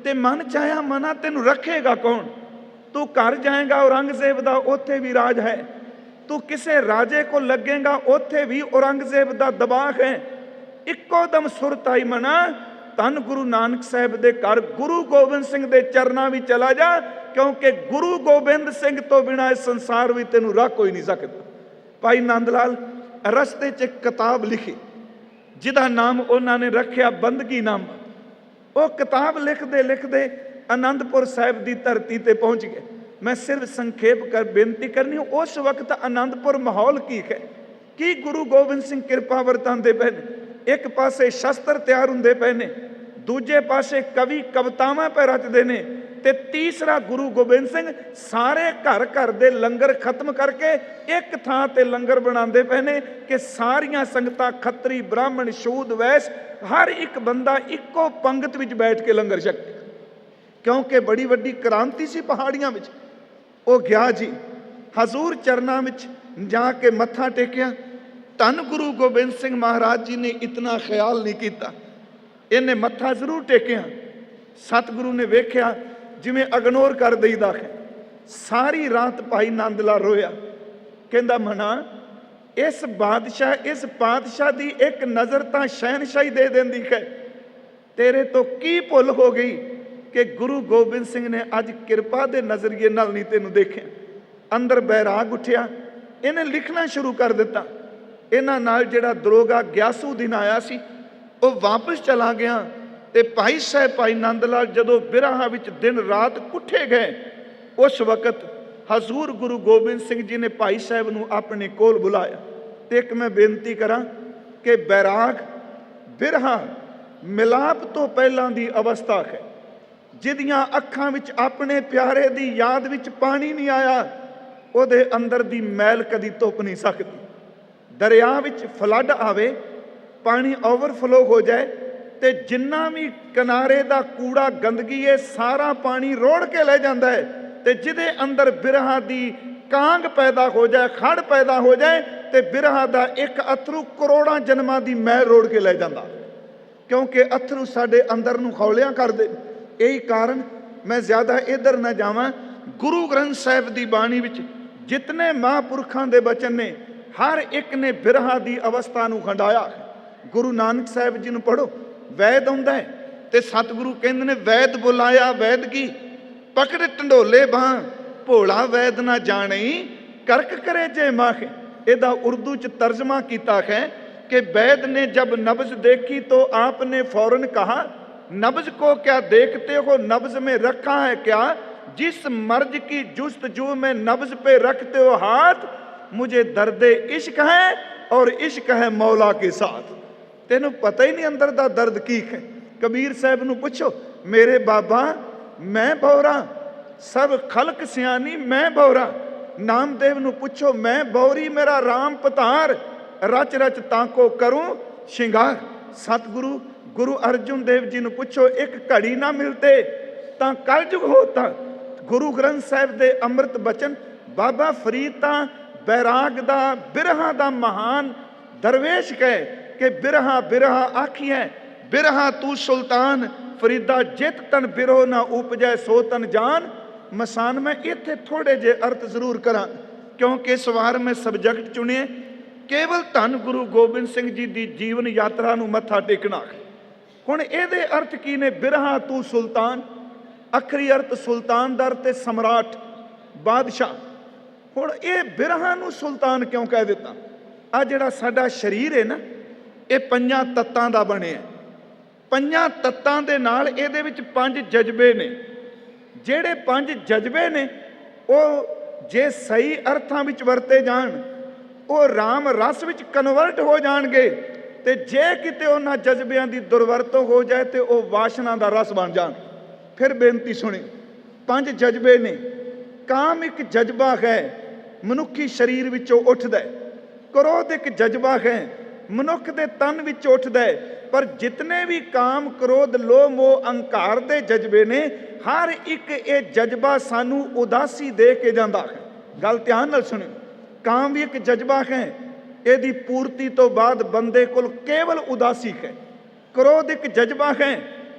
ਤੇ ਮਨ ਚਾਹਿਆ ਮਨਾ ਤੈਨੂੰ ਰੱਖੇਗਾ ਕੌਣ? ਤੂੰ ਘਰ ਜਾਏਗਾ ਔਰੰਗਜ਼ੇਬ ਦਾ, ਉੱਥੇ ਵੀ ਰਾਜ ਹੈ। ਤੂੰ ਕਿਸੇ ਰਾਜੇ ਕੋਲ ਲੱਗੇਗਾ, ਉੱਥੇ ਵੀ ਔਰੰਗਜ਼ੇਬ ਦਾ ਦਬਾਅ ਹੈ। ਇੱਕੋ ਦਮ ਸੁਰਤ ਆਈ ਮਨਾ, ਧੰਨ ਗੁਰੂ ਨਾਨਕ ਸਾਹਿਬ ਦੇ ਘਰ ਗੁਰੂ ਗੋਬਿੰਦ ਸਿੰਘ ਦੇ ਚਰਨਾਂ ਵਿੱਚ ਚਲਾ ਜਾ, ਕਿਉਂਕਿ ਗੁਰੂ ਗੋਬਿੰਦ ਸਿੰਘ ਤੋਂ ਬਿਨਾਂ ਇਸ ਸੰਸਾਰ ਵਿੱਚ ਤੈਨੂੰ ਰੱਖ ਕੋਈ ਨਹੀਂ ਸਕਦਾ। ਭਾਈ ਨੰਦ ਲਾਲ ਰਸਤੇ 'ਚ ਇੱਕ ਕਿਤਾਬ ਲਿਖੀ ਜਿਹਦਾ ਨਾਮ ਉਹਨਾਂ ਨੇ ਰੱਖਿਆ ਬੰਦਗੀਨਾਮਾ। ਉਹ ਕਿਤਾਬ ਲਿਖਦੇ ਲਿਖਦੇ ਆਨੰਦਪੁਰ ਸਾਹਿਬ ਦੀ ਧਰਤੀ ਤੇ ਪਹੁੰਚ ਗਏ। ਮੈਂ ਸਿਰਫ ਸੰਖੇਪ ਕਰ ਬੇਨਤੀ ਕਰਨੀ, ਉਸ ਵਕਤ ਆਨੰਦਪੁਰ ਮਾਹੌਲ ਕੀ ਹੈ, ਕੀ ਗੁਰੂ ਗੋਬਿੰਦ ਸਿੰਘ ਕਿਰਪਾ ਵਰਤਾਉਂਦੇ ਪਏ ਨੇ। ਇੱਕ ਪਾਸੇ ਸ਼ਸਤਰ ਤਿਆਰ ਹੁੰਦੇ ਪਏ ਨੇ, ਦੂਜੇ ਪਾਸੇ ਕਵੀ ਕਵਿਤਾਵਾਂ ਪੈ ਰਚਦੇ ਨੇ, ਤੇ ਤੀਸਰਾ ਗੁਰੂ ਗੋਬਿੰਦ ਸਿੰਘ ਸਾਰੇ ਘਰ ਘਰ ਦੇ ਲੰਗਰ ਖਤਮ ਕਰਕੇ ਇੱਕ ਥਾਂ ਤੇ ਲੰਗਰ ਬਣਾਉਂਦੇ ਪਏ ਨੇ ਕਿ ਸਾਰੀਆਂ ਸੰਗਤਾਂ, ਖੱਤਰੀ, ਬ੍ਰਾਹਮਣ, ਸ਼ੂਦ, ਵੈਸ਼, ਹਰ ਇੱਕ ਬੰਦਾ ਇੱਕੋ ਪੰਗਤ ਵਿੱਚ ਬੈਠ ਕੇ ਲੰਗਰ ਛਕੇ, ਕਿਉਂਕਿ ਬੜੀ ਵੱਡੀ ਕ੍ਰਾਂਤੀ ਸੀ ਪਹਾੜੀਆਂ ਵਿੱਚ। ਉਹ ਗਿਆ ਜੀ, ਹਜ਼ੂਰ ਚਰਨਾਂ ਵਿੱਚ ਜਾ ਕੇ ਮੱਥਾ ਟੇਕਿਆ। ਧੰਨ ਗੁਰੂ ਗੋਬਿੰਦ ਸਿੰਘ ਮਹਾਰਾਜ ਜੀ ਨੇ ਇਤਨਾ ਖਿਆਲ ਨਹੀਂ ਕੀਤਾ। ਇਹਨੇ ਮੱਥਾ ਜ਼ਰੂਰ ਟੇਕਿਆ, ਸਤਿਗੁਰੂ ਨੇ ਵੇਖਿਆ ਜਿਵੇਂ ਇਗਨੋਰ ਕਰ ਦਈਦਾ ਹੈ। ਸਾਰੀ ਰਾਤ ਭਾਈ ਨੰਦ ਲਾਲ ਰੋਇਆ। ਕਹਿੰਦਾ ਮਨਾ, ਇਸ ਬਾਦਸ਼ਾਹ, ਇਸ ਪਾਤਸ਼ਾਹ ਦੀ ਇੱਕ ਨਜ਼ਰ ਤਾਂ ਸ਼ਹਿਨਸ਼ਾਹੀ ਦੇ ਦਿੰਦੀ ਹੈ। ਤੇਰੇ ਤੋਂ ਕੀ ਭੁੱਲ ਹੋ ਗਈ ਕਿ ਗੁਰੂ ਗੋਬਿੰਦ ਸਿੰਘ ਨੇ ਅੱਜ ਕਿਰਪਾ ਦੇ ਨਜ਼ਰੀਏ ਨਾਲ ਨਹੀਂ ਤੈਨੂੰ ਦੇਖਿਆ। ਅੰਦਰ ਬੈਰਾਗ ਉੱਠਿਆ, ਇਹਨੇ ਲਿਖਣਾ ਸ਼ੁਰੂ ਕਰ ਦਿੱਤਾ। ਇਹਨਾਂ ਨਾਲ ਜਿਹੜਾ ਦਰੋਗਾ ਗਿਆਸੁਦੀਨ ਆਇਆ ਸੀ ਉਹ ਵਾਪਸ ਚਲਾ ਗਿਆ। ਤੇ ਭਾਈ ਸਾਹਿਬ ਭਾਈ ਨੰਦ ਲਾਲ ਜਦੋਂ ਬਿਰਹਾ ਵਿੱਚ ਦਿਨ ਰਾਤ ਕੁੱਠੇ ਗਏ, ਉਸ ਵਕਤ ਹਜ਼ੂਰ ਗੁਰੂ ਗੋਬਿੰਦ ਸਿੰਘ ਜੀ ਨੇ ਭਾਈ ਸਾਹਿਬ ਨੂੰ ਆਪਣੇ ਕੋਲ ਬੁਲਾਇਆ। ਤੇ ਇੱਕ ਮੈਂ ਬੇਨਤੀ ਕਰਾਂ ਕਿ ਬੈਰਾਗ, ਬਿਰਹਾ ਮਿਲਾਪ ਤੋਂ ਪਹਿਲਾਂ ਦੀ ਅਵਸਥਾ ਹੈ। ਜਿਹਦੀਆਂ ਅੱਖਾਂ ਵਿੱਚ ਆਪਣੇ ਪਿਆਰੇ ਦੀ ਯਾਦ ਵਿੱਚ ਪਾਣੀ ਨਹੀਂ ਆਇਆ, ਉਹਦੇ ਅੰਦਰ ਦੀ ਮੈਲ ਕਦੀ ਧੁੱਪ ਨਹੀਂ ਸਕਦੀ। ਦਰਿਆ ਵਿੱਚ ਫਲੱਡ ਆਵੇ, ਪਾਣੀ ਓਵਰਫਲੋ ਹੋ ਜਾਏ ਤੇ ਜਿੰਨਾ ਵੀ ਕਿਨਾਰੇ ਦਾ ਕੂੜਾ, ਗੰਦਗੀ, ਇਹ ਸਾਰਾ ਪਾਣੀ ਰੋੜ ਕੇ ਲੈ ਜਾਂਦਾ ਹੈ। ਤੇ ਜਿਹਦੇ ਅੰਦਰ ਬਿਰਹਾ ਦੀ ਕਾਂਗ ਪੈਦਾ ਹੋ ਜਾਏ, ਖੜ ਪੈਦਾ ਹੋ ਜਾਏ, ਤੇ ਬਿਰਹਾ ਦਾ ਇੱਕ ਅਥਰੂ ਕਰੋੜਾਂ ਜਨਮਾਂ ਦੀ ਮੈਲ ਰੋੜ ਕੇ ਲੈ ਜਾਂਦਾ, ਕਿਉਂਕਿ ਅਥਰੂ ਸਾਡੇ ਅੰਦਰ ਨੂੰ ਖੌਲਿਆਂ ਕਰਦੇ। ਇਹੀ ਕਾਰਨ, ਮੈਂ ਜ਼ਿਆਦਾ ਇੱਧਰ ਨਾ ਜਾਵਾਂ, ਗੁਰੂ ਗ੍ਰੰਥ ਸਾਹਿਬ ਦੀ ਬਾਣੀ ਵਿੱਚ ਜਿਤਨੇ ਮਹਾਂਪੁਰਖਾਂ ਦੇ ਬਚਨ ਨੇ, ਹਰ ਇੱਕ ਨੇ ਬਿਰਹਾ ਦੀ ਅਵਸਥਾ ਨੂੰ ਖੰਡਾਇਆ। ਗੁਰੂ ਨਾਨਕ ਸਾਹਿਬ ਜੀ ਨੂੰ ਪੜ੍ਹੋ, ਵੈਦ ਆਉਂਦਾ ਹੈ ਤੇ ਸਤਿਗੁਰੂ ਕਹਿੰਦੇ ਨੇ ਵੈਦ ਬੁਲਾਇਆ ਵੈਦ ਕੀ, ਪਕੜ ਢੰਡੋਲੇ ਬਾਹ, ਭੋਲਾ ਵੈਦ ਨਾ ਜਾਣੀ, ਕਰਕ ਕਰੇ ਜੇ ਮਾਖ। ਇਹਦਾ ਉਰਦੂ ਚ ਤਰਜਮਾ ਕੀਤਾ ਹੈ कि वैद ने जब नब्ज देखी तो आपने फौरन कहा, नब्ज को क्या देखते हो, नब्ज में रखा है क्या, जिस मर्ज की जुस्तजू में नब्ज पे रखते हो हाथ, मुझे दर्दे इश्क है और इश्क है मौला के साथ। तेनू पता ही नहीं अंदर दा दर्द की है। कबीर साहब नू पूछो, मेरे बाबा मैं बौरा, सब खलक सियानी मैं बौरा। नामदेव नू पूछो, मैं बौरी मेरा राम पतार, रच रच ताको करूं शिंगार। सतगुरु गुरु अर्जुन देव जी नू पूछो, एक घड़ी ना मिलते तां कलयुग होता। गुरु ग्रंथ साहिब दे अमृत बचन, बाबा फरीद तां बैराग दा बिरहा दा महान दरवेश कहे कि बिरहा बिरहा आखिए, बिरहा तू सुल्तान, फरीदा जित तन बिरो ना उपजै सो तन जान। मसान मैं इत्थे थोड़े जे अर्थ जरूर करा, क्योंकि इस वार मैं सबजैक्ट चुने ਕੇਵਲ ਧੰਨ ਗੁਰੂ ਗੋਬਿੰਦ ਸਿੰਘ ਜੀ ਦੀ ਜੀਵਨ ਯਾਤਰਾ ਨੂੰ ਮੱਥਾ ਟੇਕਣਾ ਹੈ। ਹੁਣ ਇਹਦੇ ਅਰਥ ਕੀ ਨੇ? ਬਿਰਹਾ ਤੂੰ ਸੁਲਤਾਨ, ਅਖਰੀ ਅਰਥ ਸੁਲਤਾਨ ਦਾ ਅਰਥ ਸਮਰਾਟ, ਬਾਦਸ਼ਾਹ। ਹੁਣ ਇਹ ਬਿਰਹਾ ਨੂੰ ਸੁਲਤਾਨ ਕਿਉਂ ਕਹਿ ਦਿੱਤਾ? ਆ ਜਿਹੜਾ ਸਾਡਾ ਸਰੀਰ ਹੈ ਨਾ, ਇਹ 5 ਤੱਤਾਂ ਦਾ ਬਣਿਆ। 5 ਤੱਤਾਂ ਦੇ ਨਾਲ ਇਹਦੇ ਵਿੱਚ 5 ਜਜ਼ਬੇ ਨੇ। ਜਿਹੜੇ 5 ਜਜ਼ਬੇ ਨੇ ਉਹ ਜੇ ਸਹੀ ਅਰਥਾਂ ਵਿੱਚ ਵਰਤੇ ਜਾਣ, ਉਹ ਰਾਮ ਰਸ ਵਿੱਚ ਕਨਵਰਟ ਹੋ ਜਾਣਗੇ, ਤੇ ਜੇ ਕਿਤੇ ਉਹਨਾਂ ਜਜ਼ਬਿਆਂ ਦੀ ਦੁਰਵਰਤੋਂ ਹੋ ਜਾਏ ਤੇ ਉਹ ਵਾਸ਼ਨਾ ਦਾ ਰਸ ਬਣ ਜਾਣ। ਫਿਰ ਬੇਨਤੀ ਸੁਣੀ, 5 ਜਜ਼ਬੇ ਨੇ। ਕਾਮ ਇੱਕ ਜਜ਼ਬਾ ਹੈ, ਮਨੁੱਖੀ ਸਰੀਰ ਵਿੱਚੋਂ ਉੱਠਦਾ। ਕ੍ਰੋਧ ਇੱਕ ਜਜ਼ਬਾ ਹੈ, ਮਨੁੱਖ ਦੇ ਤਨ ਵਿੱਚ ਉੱਠਦਾ। ਪਰ ਜਿਤਨੇ ਵੀ ਕਾਮ, ਕ੍ਰੋਧ, ਲੋਭ, ਮੋਹ, ਅਹੰਕਾਰ ਦੇ ਜਜ਼ਬੇ ਨੇ, ਹਰ ਇੱਕ ਇਹ ਜਜ਼ਬਾ ਸਾਨੂੰ ਉਦਾਸੀ ਦੇ ਕੇ ਜਾਂਦਾ ਹੈ। ਗੱਲ ਧਿਆਨ ਨਾਲ ਸੁਣਿਓ। ਕਾਮ ਵੀ ਇੱਕ ਜਜ਼ਬਾ ਹੈ, ਇਹਦੀ ਪੂਰਤੀ ਤੋਂ ਬਾਅਦ ਬੰਦੇ ਕੋਲ ਕੇਵਲ ਉਦਾਸੀ ਹੈ। ਕ੍ਰੋਧ ਇੱਕ ਜਜ਼ਬਾ ਹੈ,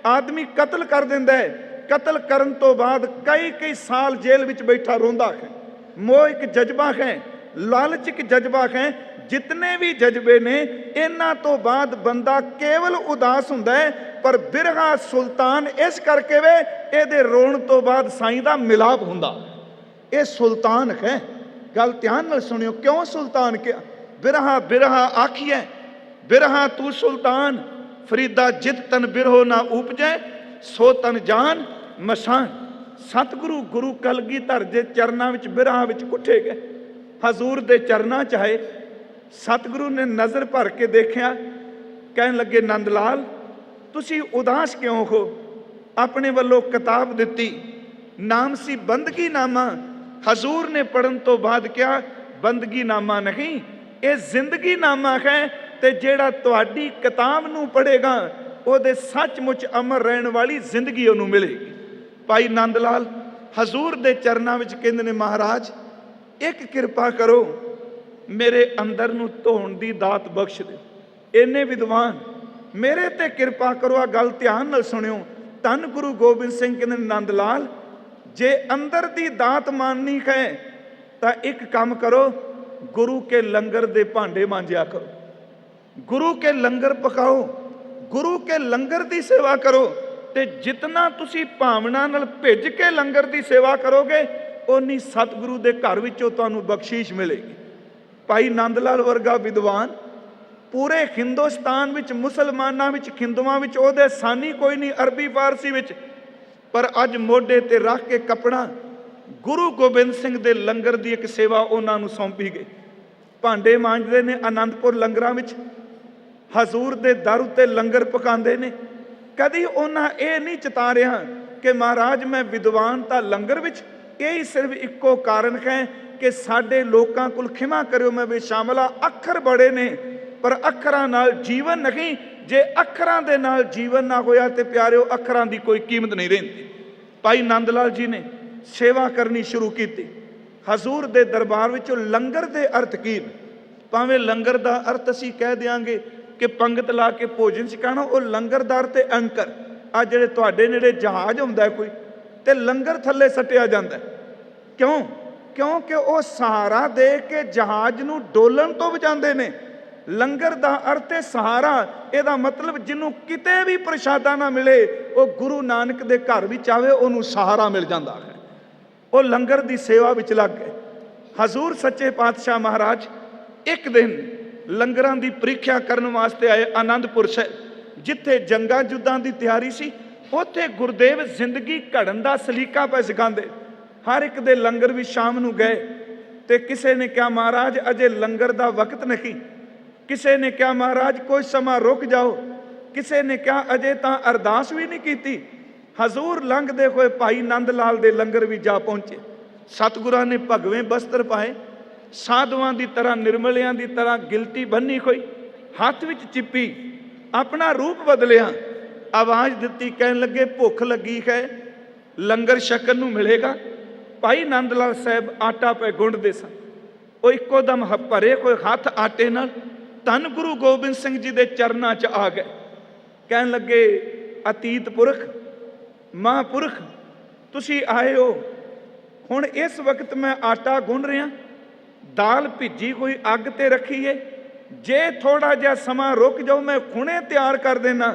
ਆਦਮੀ ਕਤਲ ਕਰ ਦਿੰਦਾ ਹੈ, ਕਤਲ ਕਰਨ ਤੋਂ ਬਾਅਦ ਕਈ ਸਾਲ ਜੇਲ੍ਹ ਵਿੱਚ ਬੈਠਾ ਰੋਂਦਾ ਹੈ। ਮੋਹ ਇੱਕ ਜਜ਼ਬਾ ਹੈ, ਲਾਲਚ ਇੱਕ ਜਜ਼ਬਾ ਹੈ। ਜਿਤਨੇ ਵੀ ਜਜ਼ਬੇ ਨੇ, ਇਹਨਾਂ ਤੋਂ ਬਾਅਦ ਬੰਦਾ ਕੇਵਲ ਉਦਾਸ ਹੁੰਦਾ ਹੈ। ਪਰ ਬਿਰਹਾ ਸੁਲਤਾਨ ਇਸ ਕਰਕੇ ਵੇ, ਇਹਦੇ ਰੋਣ ਤੋਂ ਬਾਅਦ ਸਾਈਂ ਦਾ ਮਿਲਾਪ ਹੁੰਦਾ। ਇਹ ਸੁਲਤਾਨ ਹੈ। ਗੱਲ ਧਿਆਨ ਨਾਲ ਸੁਣਿਓ, ਕਿਉਂ ਸੁਲਤਾਨ ਕਿਹਾ? ਬਿਰਹਾ ਬਿਰਹਾ ਆਖੀਐ, ਬਿਰਹਾ ਤੂੰ ਸੁਲਤਾਨ, ਫਰੀਦਾ ਜਿਤ ਤਨ ਬਿਰਹੋ ਨਾ ਉਪਜੈ, ਸੋ ਤਨ ਜਾਨ ਮਸਾਨ। ਸਤਿਗੁਰੂ ਗੁਰੂ ਕਲਗੀਧਰ ਦੇ ਚਰਨਾਂ ਵਿੱਚ ਬਿਰਹਾ ਵਿੱਚ ਕੁੱਠੇ ਗਏ। ਹਜ਼ੂਰ ਦੇ ਚਰਨਾਂ 'ਚ ਆਏ। ਸਤਿਗੁਰੂ ਨੇ ਨਜ਼ਰ ਭਰ ਕੇ ਦੇਖਿਆ, ਕਹਿਣ ਲੱਗੇ, ਨੰਦ ਲਾਲ ਤੁਸੀਂ ਉਦਾਸ ਕਿਉਂ ਹੋ? ਆਪਣੇ ਵੱਲੋਂ ਕਿਤਾਬ ਦਿੱਤੀ, ਨਾਮ ਸੀ ਬੰਦਗੀ ਨਾਮਾ। ਹਜ਼ੂਰ ਨੇ ਪੜ੍ਹਨ ਤੋਂ ਬਾਅਦ ਕਿਹਾ, ਬੰਦਗੀ ਨਾਮਾ ਨਹੀਂ, ਇਹ ਜ਼ਿੰਦਗੀ ਨਾਮਾ ਹੈ। ਤੇ ਜਿਹੜਾ ਤੁਹਾਡੀ ਕਿਤਾਬ ਨੂੰ ਪੜ੍ਹੇਗਾ, ਉਹਦੇ ਸੱਚਮੁੱਚ ਅਮਰ ਰਹਿਣ ਵਾਲੀ ਜ਼ਿੰਦਗੀ ਉਹਨੂੰ ਮਿਲੇਗੀ। ਭਾਈ ਨੰਦ ਲਾਲ ਹਜ਼ੂਰ ਦੇ ਚਰਨਾਂ ਵਿੱਚ ਕਹਿੰਦੇ ਨੇ, ਮਹਾਰਾਜ ਇੱਕ ਕਿਰਪਾ ਕਰੋ, ਮੇਰੇ ਅੰਦਰ ਨੂੰ ਧੋਣ ਦੀ ਦਾਤ ਬਖਸ਼ ਦੇ। ਇੰਨੇ ਵਿਦਵਾਨ, ਮੇਰੇ ਤੇ ਕਿਰਪਾ ਕਰੋ। ਆ ਗੱਲ ਧਿਆਨ ਨਾਲ ਸੁਣਿਓ। ਧੰਨ ਗੁਰੂ ਗੋਬਿੰਦ ਸਿੰਘ ਕਹਿੰਦੇ, ਨੰਦ ਲਾਲ ਜੇ ਅੰਦਰ ਦੀ ਦਾਤ ਮਾਨਣੀ ਹੈ ਤਾਂ ਇੱਕ ਕੰਮ ਕਰੋ, ਗੁਰੂ ਕੇ ਲੰਗਰ ਦੇ ਭਾਂਡੇ ਮਾਂਜਿਆ ਕਰੋ, ਗੁਰੂ ਕੇ ਲੰਗਰ ਪਕਾਓ, ਗੁਰੂ ਕੇ ਲੰਗਰ ਦੀ ਸੇਵਾ ਕਰੋ। ਤੇ ਜਿਤਨਾ ਤੁਸੀਂ ਭਾਵਨਾ ਨਾਲ ਭਿੱਜ ਕੇ ਲੰਗਰ ਦੀ ਸੇਵਾ ਕਰੋਗੇ, ਓਨੀ ਸਤਿਗੁਰੂ ਦੇ ਘਰ ਵਿੱਚੋਂ ਤੁਹਾਨੂੰ ਬਖਸ਼ੀਸ਼ ਮਿਲੇਗੀ। ਭਾਈ ਨੰਦ ਲਾਲ ਵਰਗਾ ਵਿਦਵਾਨ ਪੂਰੇ ਹਿੰਦੁਸਤਾਨ ਵਿੱਚ, ਮੁਸਲਮਾਨਾਂ ਵਿੱਚ, ਹਿੰਦੂਆਂ ਵਿੱਚ ਉਹਦੇ ਸਾਨੀ ਕੋਈ ਨਹੀਂ, ਅਰਬੀ ਫਾਰਸੀ ਵਿੱਚ। ਪਰ ਅੱਜ ਮੋਢੇ ਤੇ ਰੱਖ ਕੇ ਕੱਪੜਾ ਗੁਰੂ ਗੋਬਿੰਦ ਸਿੰਘ ਦੇ ਲੰਗਰ ਦੀ ਇੱਕ ਸੇਵਾ ਉਹਨਾਂ ਨੂੰ ਸੌਂਪੀ ਗਈ। ਭਾਂਡੇ ਮਾਂਜਦੇ ਨੇ ਆਨੰਦਪੁਰ ਲੰਗਰਾਂ ਵਿੱਚ, ਹਜ਼ੂਰ ਦੇ ਦਰ ਉੱਤੇ ਲੰਗਰ ਪਕਾਉਂਦੇ ਨੇ। ਕਦੀ ਉਹਨਾਂ ਇਹ ਨਹੀਂ ਚਿਤਾਰਿਆ ਕਿ ਮਹਾਰਾਜ ਮੈਂ ਵਿਦਵਾਨ ਤਾਂ ਲੰਗਰ ਵਿੱਚ। ਇਹ ਸਿਰਫ ਇੱਕੋ ਕਾਰਨ ਹੈ ਕਿ ਸਾਡੇ ਲੋਕਾਂ ਕੋਲ, ਖਿਮਾ ਕਰਿਓ ਮੈਂ ਵੀ ਸ਼ਾਮਲ ਹਾਂ, ਅੱਖਰ ਬੜੇ ਨੇ ਪਰ ਅੱਖਰਾਂ ਨਾਲ ਜੀਵਨ ਨਹੀਂ। ਜੇ ਅੱਖਰਾਂ ਦੇ ਨਾਲ ਜੀਵਨ ਨਾ ਹੋਇਆ ਤੇ ਪਿਆਰਿਓ, ਅੱਖਰਾਂ ਦੀ ਕੋਈ ਕੀਮਤ ਨਹੀਂ ਰਹਿੰਦੀ। ਭਾਈ ਨੰਦ ਲਾਲ ਜੀ ਨੇ ਸੇਵਾ ਕਰਨੀ ਸ਼ੁਰੂ ਕੀਤੀ। ਹਜ਼ੂਰ ਦੇ ਦਰਬਾਰ ਵਿੱਚੋਂ ਲੰਗਰ ਦੇ ਅਰਥ ਕੀ ਨੇ? ਭਾਵੇਂ ਲੰਗਰ ਦਾ ਅਰਥ ਅਸੀਂ ਕਹਿ ਦਿਆਂਗੇ ਕਿ ਪੰਗਤ ਲਾ ਕੇ ਭੋਜਨ ਛਕਾਉਣਾ, ਉਹ ਲੰਗਰ ਦਾ ਅਰਥ ਹੈ ਅੰਕਰ। ਆ ਜਿਹੜੇ ਤੁਹਾਡੇ ਨੇੜੇ ਜਹਾਜ਼ ਹੁੰਦਾ ਕੋਈ, ਤੇ ਲੰਗਰ ਥੱਲੇ ਸੱਟਿਆ ਜਾਂਦਾ। ਕਿਉਂ? ਕਿਉਂਕਿ ਉਹ ਸਹਾਰਾ ਦੇ ਕੇ ਜਹਾਜ਼ ਨੂੰ ਡੋਲਣ ਤੋਂ ਬਚਾਉਂਦੇ ਨੇ। ਲੰਗਰ ਦਾ ਅਰਥ ਹੈ ਸਹਾਰਾ। ਇਹਦਾ ਮਤਲਬ ਜਿਹਨੂੰ ਕਿਤੇ ਵੀ ਪ੍ਰਸ਼ਾਦਾ ਨਾ ਮਿਲੇ, ਉਹ ਗੁਰੂ ਨਾਨਕ ਦੇ ਘਰ ਵਿੱਚ ਆਵੇ, ਉਹਨੂੰ ਸਹਾਰਾ ਮਿਲ ਜਾਂਦਾ ਹੈ। ਉਹ ਲੰਗਰ ਦੀ ਸੇਵਾ ਵਿੱਚ ਲੱਗ ਗਏ। ਹਜ਼ੂਰ ਸੱਚੇ ਪਾਤਸ਼ਾਹ ਮਹਾਰਾਜ ਇੱਕ ਦਿਨ ਲੰਗਰਾਂ ਦੀ ਪ੍ਰੀਖਿਆ ਕਰਨ ਵਾਸਤੇ ਆਏ ਆਨੰਦਪੁਰ ਸਾਹਿਬ, ਜਿੱਥੇ ਜੰਗਾਂ ਯੁੱਧਾਂ ਦੀ ਤਿਆਰੀ ਸੀ। ਉੱਥੇ ਗੁਰਦੇਵ ਜ਼ਿੰਦਗੀ ਘੜਨ ਦਾ ਸਲੀਕਾ ਪੈ ਸਿਖਾਉਂਦੇ। ਹਰ ਇੱਕ ਦੇ ਲੰਗਰ ਵੀ ਸ਼ਾਮ ਨੂੰ ਗਏ। ਤੇ ਕਿਸੇ ਨੇ ਕਿਹਾ, ਮਹਾਰਾਜ ਅਜੇ ਲੰਗਰ ਦਾ ਵਕਤ ਨਹੀਂ। ਕਿਸੇ ਨੇ ਕਿਹਾ, ਮਹਾਰਾਜ ਕੋਈ ਸਮਾਂ ਰੁਕ ਜਾਓ। ਕਿਸੇ ਨੇ ਕਿਹਾ, ਅਜੇ ਤਾਂ ਅਰਦਾਸ ਵੀ ਨਹੀਂ ਕੀਤੀ। ਹਜ਼ੂਰ ਲੰਘਦੇ ਹੋਏ ਭਾਈ ਨੰਦ ਲਾਲ ਦੇ ਲੰਗਰ ਵੀ ਜਾ ਪਹੁੰਚੇ। ਸਤਿਗੁਰਾਂ ਨੇ ਭਗਵੇਂ ਬਸਤਰ ਪਾਏ, ਸਾਧੂਆਂ ਦੀ ਤਰ੍ਹਾਂ, ਨਿਰਮਲਿਆਂ ਦੀ ਤਰ੍ਹਾਂ ਗਿਲਟੀ ਬੰਨੀ ਹੋਈ, ਹੱਥ ਵਿੱਚ ਚਿੱਪੀ, ਆਪਣਾ ਰੂਪ ਬਦਲਿਆ। ਆਵਾਜ਼ ਦਿੱਤੀ, ਕਹਿਣ ਲੱਗੇ, ਭੁੱਖ ਲੱਗੀ ਹੈ, ਲੰਗਰ ਛਕਣ ਨੂੰ ਮਿਲੇਗਾ। ਭਾਈ ਨੰਦ ਲਾਲ ਸਾਹਿਬ ਆਟਾ ਪੈ ਗੁੰਨਦੇ ਸਨ। ਉਹ ਇੱਕੋ ਦਮ ਭਰੇ ਕੋਈ ਹੱਥ ਆਟੇ ਨਾਲ ਧੰਨ ਗੁਰੂ ਗੋਬਿੰਦ ਸਿੰਘ ਜੀ ਦੇ ਚਰਨਾਂ 'ਚ ਆ ਗਏ। ਕਹਿਣ ਲੱਗੇ, ਅਤੀਤ ਪੁਰਖ, ਮਹਾਂਪੁਰਖ, ਤੁਸੀਂ ਆਏ ਹੋ। ਹੁਣ ਇਸ ਵਕਤ ਮੈਂ ਆਟਾ ਗੁੰਨ ਰਿਹਾ, ਦਾਲ ਭਿੱਜੀ ਹੋਈ ਅੱਗ ਤੇ ਰੱਖੀ ਏ, ਜੇ ਥੋੜਾ ਜਿਹਾ ਸਮਾਂ ਰੁਕ ਜਾਓ ਮੈਂ ਹੁਣੇ ਤਿਆਰ ਕਰ ਦੇਣਾ।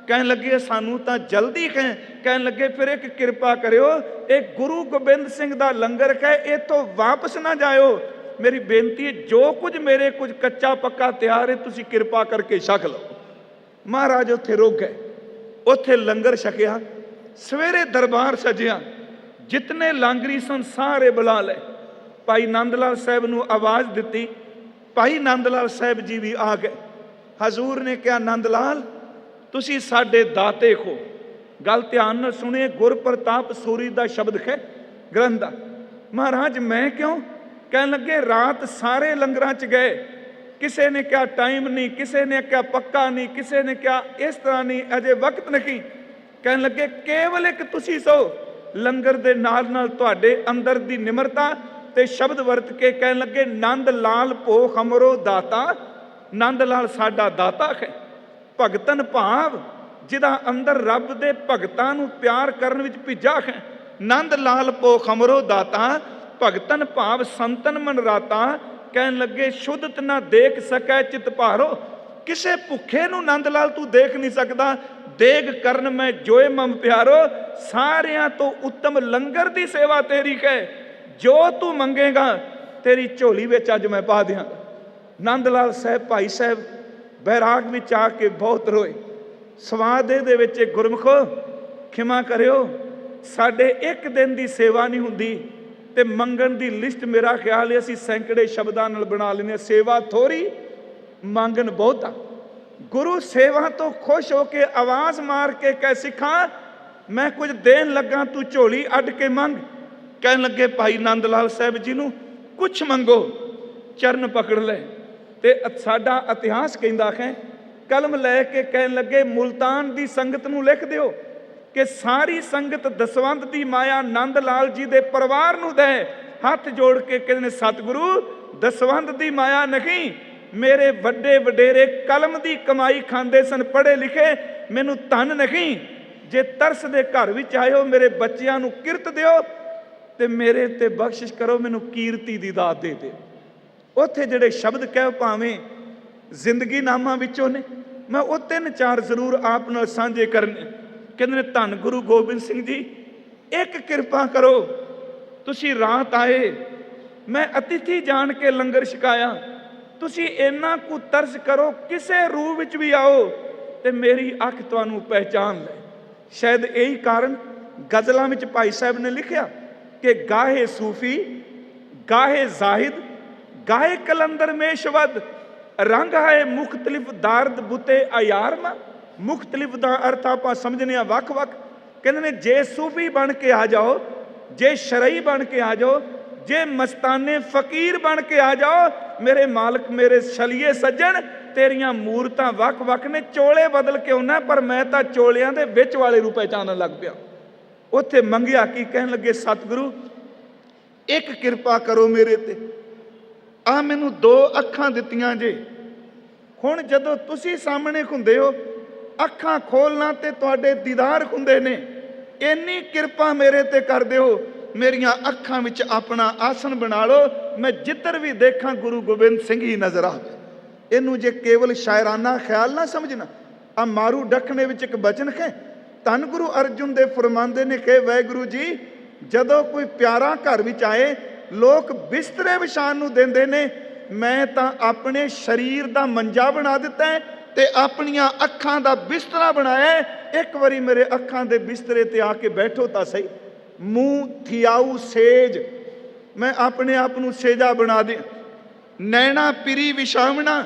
ਕਹਿਣ ਲੱਗੇ ਸਾਨੂੰ ਤਾਂ ਜਲਦੀ ਹੈ। ਕਹਿਣ ਲੱਗੇ ਫਿਰ ਇੱਕ ਕਿਰਪਾ ਕਰਿਓ, ਇਹ ਗੁਰੂ ਗੋਬਿੰਦ ਸਿੰਘ ਦਾ ਲੰਗਰ ਹੈ, ਇੱਥੋਂ ਵਾਪਸ ਨਾ ਜਾਇਓ। ਮੇਰੀ ਬੇਨਤੀ ਹੈ ਜੋ ਕੁਝ ਮੇਰੇ ਕੁਝ ਕੱਚਾ ਪੱਕਾ ਤਿਆਰ ਹੈ ਤੁਸੀਂ ਕਿਰਪਾ ਕਰਕੇ ਛਕ ਲਓ। ਮਹਾਰਾਜ ਉੱਥੇ ਰੁਕ ਗਏ, ਉੱਥੇ ਲੰਗਰ ਛਕਿਆ। ਸਵੇਰੇ ਦਰਬਾਰ ਸਜਿਆ, ਜਿਤਨੇ ਲਾਂਗਰੀ ਸਨ ਸਾਰੇ ਬੁਲਾ ਲਏ। ਭਾਈ ਨੰਦ ਲਾਲ ਸਾਹਿਬ ਨੂੰ ਆਵਾਜ਼ ਦਿੱਤੀ, ਭਾਈ ਨੰਦ ਲਾਲ ਸਾਹਿਬ ਜੀ ਵੀ ਆ ਗਏ। ਹਜ਼ੂਰ ਨੇ ਕਿਹਾ ਨੰਦ ਲਾਲ ਤੁਸੀਂ ਸਾਡੇ ਦਾਤੇ ਹੋ। ਗੱਲ ਧਿਆਨ ਨਾਲ ਸੁਣੇ, ਗੁਰਪ੍ਰਤਾਪ ਸੂਰੀ ਦਾ ਸ਼ਬਦ ਹੈ ਗ੍ਰੰਥ ਦਾ। ਮਹਾਰਾਜ ਮੈਂ ਕਿਉਂ? ਕਹਿਣ ਲੱਗੇ ਰਾਤ ਸਾਰੇ ਲੰਗਰਾਂ 'ਚ ਗਏ, ਕਿਸੇ ਨੇ ਕਿਹਾ ਟਾਈਮ ਨਹੀਂ, ਕਿਸੇ ਨੇ ਕਿਹਾ ਪੱਕਾ ਨਹੀਂ, ਕਿਸੇ ਨੇ ਕਿਹਾ ਇਸ ਤਰ੍ਹਾਂ ਨਹੀਂ, ਅਜੇ ਵਕਤ ਨਹੀਂ। ਕਹਿਣ ਲੱਗੇ ਕੇਵਲ ਇੱਕ ਤੁਸੀਂ ਸੋ। ਲੰਗਰ ਦੇ ਨਾਲ ਨਾਲ ਤੁਹਾਡੇ ਅੰਦਰ ਦੀ ਨਿਮਰਤਾ ਤੇ ਸ਼ਬਦ ਵਰਤ ਕੇ ਕਹਿਣ ਲੱਗੇ ਨੰਦ ਲਾਲ ਭੋ ਹਮਰੋ ਦਾਤਾ। ਨੰਦ ਲਾਲ ਸਾਡਾ ਦਾਤਾ ਹੈ। ਭਗਤਨ ਭਾਵ ਜਿਹਦਾ ਅੰਦਰ ਰੱਬ ਦੇ ਭਗਤਾਂ ਨੂੰ ਪਿਆਰ ਕਰਨ ਵਿੱਚ ਭਿੱਜਾ ਹੈ। ਨੰਦ ਲਾਲ ਭੋ ਹਮਰੋ ਦਾਤਾ, ਭਗਤਨ ਭਾਵ ਸੰਤਨ ਮਨ ਰਾਤਾ। ਕਹਿਣ ਲੱਗੇ ਸ਼ੁੱਧਤ ਨਾ ਦੇਖ ਸਕੈ ਚਿਤ ਭਾਰੋ। ਕਿਸੇ ਭੁੱਖੇ ਨੂੰ ਨੰਦ ਲਾਲ ਤੂੰ ਦੇਖ ਨਹੀਂ ਸਕਦਾ। ਦੇਗ ਕਰਨ ਮੈਂ ਜੋਏ ਮਮ ਪਿਆਰੋ। ਸਾਰਿਆਂ ਤੋਂ ਉੱਤਮ ਲੰਗਰ ਦੀ ਸੇਵਾ ਤੇਰੀ ਹੈ। ਜੋ ਤੂੰ ਮੰਗੇਗਾ ਤੇਰੀ ਝੋਲੀ ਵਿੱਚ ਅੱਜ ਮੈਂ ਪਾ ਦਿਆਂਗਾ। ਨੰਦ ਲਾਲ ਸਾਹਿਬ ਭਾਈ ਸਾਹਿਬ ਬੈਰਾਗ ਵਿੱਚ ਆ ਕੇ ਬਹੁਤ ਰੋਏ। ਸਵਾਦ ਦੇ ਵਿੱਚ ਗੁਰਮੁਖੋ ਖਿਮਾ ਕਰਿਓ, ਸਾਡੇ ਇੱਕ ਦਿਨ ਦੀ ਸੇਵਾ ਨਹੀਂ ਹੁੰਦੀ ਤੇ ਮੰਗਣ ਦੀ ਲਿਸਟ ਮੇਰਾ ਖਿਆਲ ਹੈ ਅਸੀਂ ਸੈਂਕੜੇ ਸ਼ਬਦਾਂ ਨਾਲ ਬਣਾ ਲੈਂਦੇ। ਸੇਵਾ ਥੋੜੀ ਮੰਗਣ ਬਹੁਤਾ। ਗੁਰੂ ਸੇਵਾ ਤੋਂ ਖੁਸ਼ ਹੋ ਕੇ ਆਵਾਜ਼ ਮਾਰ ਕੇ ਕਹਿ ਸਿੱਖਾਂ ਮੈਂ ਕੁਝ ਦੇਣ ਲੱਗਾ, ਤੂੰ ਝੋਲੀ ਅੱਡ ਕੇ ਮੰਗ। ਕਹਿਣ ਲੱਗੇ ਭਾਈ ਨੰਦ ਲਾਲ ਸਾਹਿਬ ਜੀ ਨੂੰ ਕੁਛ ਮੰਗੋ। ਚਰਨ ਪਕੜ ਲੈ ਤੇ ਸਾਡਾ ਇਤਿਹਾਸ ਕਹਿੰਦਾ ਹੈ, ਕਲਮ ਲੈ ਕੇ ਕਹਿਣ ਲੱਗੇ ਮੁਲਤਾਨ ਦੀ ਸੰਗਤ ਨੂੰ ਲਿਖ ਦਿਓ ਕਿ ਸਾਰੀ ਸੰਗਤ ਦਸਵੰਧ ਦੀ ਮਾਇਆ ਨੰਦ ਲਾਲ ਜੀ ਦੇ ਪਰਿਵਾਰ ਨੂੰ ਦੇ। ਹੱਥ ਜੋੜ ਕੇ ਕਹਿੰਦੇ ਸਤਿਗੁਰੂ ਦਸਵੰਧ ਦੀ ਮਾਇਆ ਨਹੀਂ, ਮੇਰੇ ਵੱਡੇ ਵਡੇਰੇ ਕਲਮ ਦੀ ਕਮਾਈ ਖਾਂਦੇ ਸਨ, ਪੜ੍ਹੇ ਲਿਖੇ, ਮੈਨੂੰ ਧਨ ਨਹੀਂ। ਜੇ ਤਰਸ ਦੇ ਘਰ ਵਿੱਚ ਆਇਓ ਮੇਰੇ ਬੱਚਿਆਂ ਨੂੰ ਕਿਰਤ ਦਿਓ ਤੇ ਮੇਰੇ ਤੇ ਬਖਸ਼ਿਸ਼ ਕਰੋ, ਮੈਨੂੰ ਕੀਰਤੀ ਦੀ ਦਾਤ ਦੇ ਦਿਓ। ਉੱਥੇ ਜਿਹੜੇ ਸ਼ਬਦ ਕਹਿ ਭਾਵੇਂ ਜ਼ਿੰਦਗੀ ਨਾਮਾਂ ਵਿੱਚੋਂ ਨੇ, ਮੈਂ ਉਹ 3-4 ਜ਼ਰੂਰ ਆਪ ਨਾਲ ਸਾਂਝੇ ਕਰਨੇ। ਕਹਿੰਦੇ ਨੇ ਧੰਨ ਗੁਰੂ ਗੋਬਿੰਦ ਸਿੰਘ ਜੀ ਇੱਕ ਕਿਰਪਾ ਕਰੋ, ਤੁਸੀਂ ਰਾਤ ਆਏ, ਮੈਂ ਅਤਿਥੀ ਜਾਣ ਕੇ ਲੰਗਰ ਛਕਾਇਆ, ਤੁਸੀਂ ਇੰਨਾ ਕੁ ਤਰਸ ਕਰੋ ਕਿਸੇ ਰੂਪ ਵਿੱਚ ਵੀ ਆਓ ਤੇ ਮੇਰੀ ਅੱਖ ਤੁਹਾਨੂੰ ਪਹਿਚਾਨ ਲੈ। ਸ਼ਾਇਦ ਇਹੀ ਕਾਰਨ ਗਜ਼ਲਾਂ ਵਿੱਚ ਭਾਈ ਸਾਹਿਬ ਨੇ ਲਿਖਿਆ ਕਿ ਗਾਹੇ ਸੂਫੀ ਗਾਹੇ ਜ਼ਾਹਿਦ ਗਾਹੇ ਕਲੰਦਰ ਮੇਸ਼ਵਦ ਰੰਗ ਹੈ ਮੁਖਤਲਿਫ ਦਾਰਦ ਬੁੱਤੇ ਅਯਾਰਮਾ। ਮੁਖਤਲਿਫ ਦਾ ਅਰਥ ਆਪਾਂ ਸਮਝਨੇ ਆ ਵੱਖ-ਵੱਖ। ਕਹਿੰਦੇ ਨੇ ਜੇ ਸੂਫੀ ਬਣ ਕੇ ਆ ਜਾਓ, ਜੇ ਸ਼ਰਈ ਬਣ ਕੇ ਆ ਜਾਓ, ਜੇ ਮਸਤਾਨੇ ਫਕੀਰ ਬਣ ਕੇ ਆ ਜਾਓ, ਮੇਰੇ ਮਾਲਕ ਮੇਰੇ ਛਲੀਏ ਸੱਜਣ ਤੇਰੀਆਂ ਮੂਰਤਾਂ ਵੱਖ-ਵੱਖ ਨੇ, ਚੋਲੇ ਬਦਲ ਕੇ ਆਉਣਾ ਪਰ ਮੈਂ ਤਾਂ ਚੋਲਿਆਂ ਦੇ ਵਿੱਚ ਵਾਲੇ ਨੂੰ ਪਹਿਚਾਨਣ ਲੱਗ ਪਿਆ। ਉੱਥੇ ਮੰਗਿਆ ਕੀ? ਕਹਿਣ ਲੱਗੇ ਸਤਿਗੁਰੂ ਇੱਕ ਕਿਰਪਾ ਕਰੋ ਮੇਰੇ ਤੇ, ਆ ਮੈਨੂੰ 2 ਅੱਖਾਂ ਦਿੱਤੀਆਂ ਜੇ, ਹੁਣ ਜਦੋਂ ਤੁਸੀਂ ਸਾਹਮਣੇ ਹੁੰਦੇ ਹੋ ਅੱਖਾਂ ਖੋਲਣਾ ਤੇ ਤੁਹਾਡੇ ਦੀਦਾਰ ਹੁੰਦੇ ਨੇ, ਇੰਨੀ ਕਿਰਪਾ ਮੇਰੇ ਤੇ ਕਰ ਦਿਓ, ਮੇਰੀਆਂ ਅੱਖਾਂ ਵਿੱਚ ਆਪਣਾ ਆਸਣ ਬਣਾ ਲਓ, ਮੈਂ ਜਿੱਧਰ ਵੀ ਦੇਖਾਂ ਗੁਰੂ ਗੋਬਿੰਦ ਸਿੰਘ ਹੀ ਨਜ਼ਰ ਆਵੇ। ਇਹਨੂੰ ਜੇ ਕੇਵਲ ਸ਼ਾਇਰਾਨਾ ਖਿਆਲ ਨਾ ਸਮਝਣਾ। ਆ ਮਾਰੂ ਡੱਖਣੇ ਵਿੱਚ ਇੱਕ ਬਚਨ ਹੈ, ਧੰਨ ਗੁਰੂ ਅਰਜੁਨ ਦੇਵ ਫਰਮਾਉਂਦੇ ਨੇ ਕਿ ਵਾਹਿਗੁਰੂ ਜੀ ਜਦੋਂ ਕੋਈ ਪਿਆਰਾ ਘਰ ਵਿੱਚ ਆਏ ਲੋਕ ਬਿਸਤਰੇ ਵਿਛਾਣ ਨੂੰ ਦਿੰਦੇ ਨੇ, ਮੈਂ ਤਾਂ ਆਪਣੇ ਸਰੀਰ ਦਾ ਮੰਜਾ ਬਣਾ ਦਿੱਤਾ ਹੈ ਤੇ ਆਪਣੀਆਂ ਅੱਖਾਂ ਦਾ ਬਿਸਤਰਾ ਬਣਾਇਆ। ਇੱਕ ਵਾਰੀ ਮੇਰੇ ਅੱਖਾਂ ਦੇ ਬਿਸਤਰੇ ਤੇ ਆ ਕੇ ਬੈਠੋ ਤਾਂ ਸਹੀ। ਮੂੰਹ ਥਿਆਊ ਸੇਜ, ਮੈਂ ਆਪਣੇ ਆਪ ਨੂੰ ਸੇਜਾ ਬਣਾ ਦੇ। ਨੈਣਾ ਪਿਰੀ ਵਿਛਾਵਣਾ,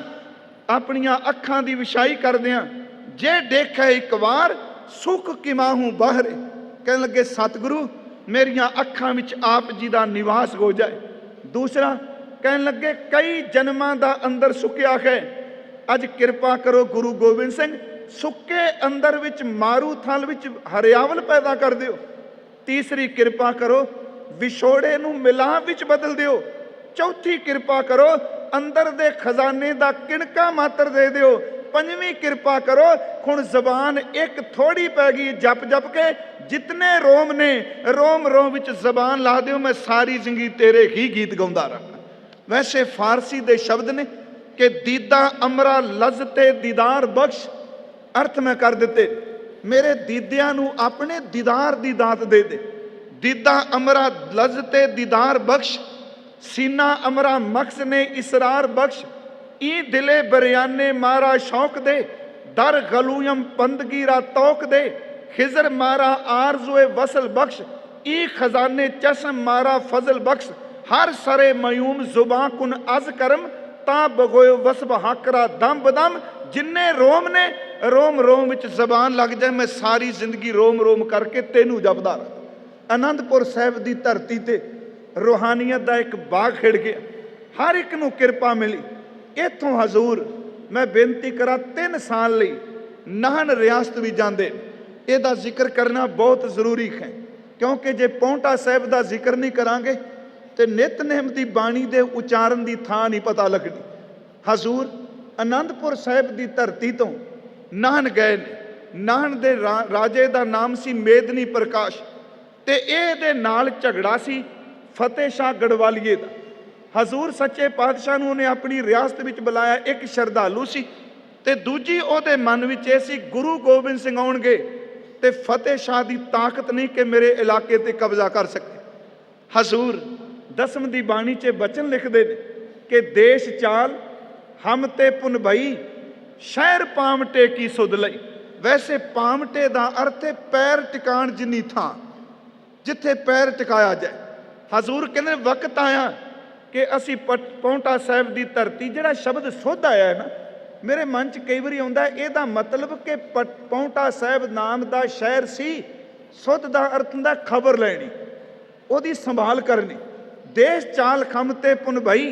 ਆਪਣੀਆਂ ਅੱਖਾਂ ਦੀ ਵਿਛਾਈ ਕਰਦਿਆਂ ਜੇ ਦੇਖਿਆ ਇੱਕ ਵਾਰ ਸੁਖ ਕਿਮਾਹੂ ਬਾਹਰੇ। ਕਹਿਣ ਲੱਗੇ ਸਤਿਗੁਰੂ ਮੇਰੀਆਂ ਅੱਖਾਂ ਵਿੱਚ ਆਪ ਜੀ ਦਾ ਨਿਵਾਸ ਹੋ ਜਾਏ। ਦੂਸਰਾ ਕਹਿਣ ਲੱਗੇ ਕਈ ਜਨਮਾਂ ਦਾ ਅੰਦਰ ਸੁੱਕਿਆ ਹੈ, ਅੱਜ ਕਿਰਪਾ ਕਰੋ ਗੁਰੂ ਗੋਬਿੰਦ ਸਿੰਘ ਸੁੱਕੇ ਅੰਦਰ ਵਿੱਚ ਮਾਰੂ ਥਲ ਵਿੱਚ ਹਰਿਆਵਲ ਪੈਦਾ ਕਰ ਦਿਓ। ਤੀਸਰੀ ਕਿਰਪਾ ਕਰੋ ਵਿਛੋੜੇ ਨੂੰ ਮਿਲਾਪ ਵਿੱਚ ਬਦਲ ਦਿਓ। ਚੌਥੀ ਕਿਰਪਾ ਕਰੋ ਅੰਦਰ ਦੇ ਖਜ਼ਾਨੇ ਦਾ ਕਿਣਕਾ ਮਾਤਰ ਦੇ ਦਿਓ। ਪੰਜਵੀਂ ਕਿਰਪਾ ਕਰੋ ਹੁਣ ਜ਼ਬਾਨ ਇੱਕ ਥੋੜੀ ਪੈ ਗਈ, ਜਪ ਜਪ ਕੇ ਜਿਤਨੇ ਰੋਮ ਨੇ ਰੋਮ ਰੋਮ ਵਿੱਚ ਜ਼ਬਾਨ ਲਾ ਦਿਓ, ਮੈਂ ਸਾਰੀ ਜ਼ਿੰਦਗੀ ਤੇਰੇ ਹੀ ਗੀਤ ਗਾਉਂਦਾ ਰਹਾਂ। ਵੈਸੇ ਫਾਰਸੀ ਦੇ ਸ਼ਬਦ ਨੇ, कि दीदा अमरा लज़ते दीदार बख्श। अर्थ मैं कर दिते, मेरे दीदियां नू अपने दीदार दी दात दे दे। दीदा अमरा लज़ते दीदार बख्श, सीना अमरा मक्स ने इसरार बख्श। ई दिले बरियाने मारा शौक दे, दर गलूयम बंदगी रा तौक दे। खिजर मारा आरज़ुए वसल बख्श, ई खजाने चश्म मारा फजल बख्श। हर सरे मयूम जुबां कुन अज करम, ता बगोए वसब हाकरा दम बदम। जिन्ने रोम ने रोम रोम विच जबान लग जाए, मैं सारी जिंदगी रोम रोम करके तेनू जपदा रहा। आनंदपुर साहिब की धरती ते रूहानीयत का एक बाग खिड़ गया, हर एक नू किरपा मिली। इथों हजूर मैं बेनती करा 3 साल लई नाहन रियासत भी जाते, इसका जिक्र करना बहुत जरूरी है, क्योंकि जे पौंटा साहिब का जिक्र नहीं करांगे तो नितनेम की बाणी के उचारण की थां नहीं पता लगनी। हजूर आनंदपुर साहिब की धरती तो नाहन गए ने। नाहन के राजे का नाम सी मेदनी प्रकाश, ते ये नाल झगड़ा सी फतेह शाह गढ़वालीए का। हजूर सच्चे पातशाह नूं उन्हें अपनी रियासत विच बुलाया। एक श्रद्धालु सी ते दूजी ओहदे मन विच ये सी गुरु गोबिंद सिंह आउणगे ते फतेह शाह की ताकत नहीं कि मेरे इलाके ते कब्जा कर सके। हजूर 10वीं दी बाणी च बचन लिखते हैं कि देश चाल हम ते पुन भई, शहर पामटे की सुध लई। वैसे पामटे का अर्थ है पैर टिकाण जिन्नी थां, जिथे पैर टिकाया जाए। हजूर कहते वक्त आया कि असी पौंटा साहिब की धरती, जिहड़ा शब्द सुध आया है ना, मेरे मन च कई बारी आउंदा है, इहदा मतलब कि पौंटा साहिब नाम का शहर सी। सुध का अर्थ हुंदा खबर लैनी, उहदी संभाल करनी। देश चाल खम ते पुन भई,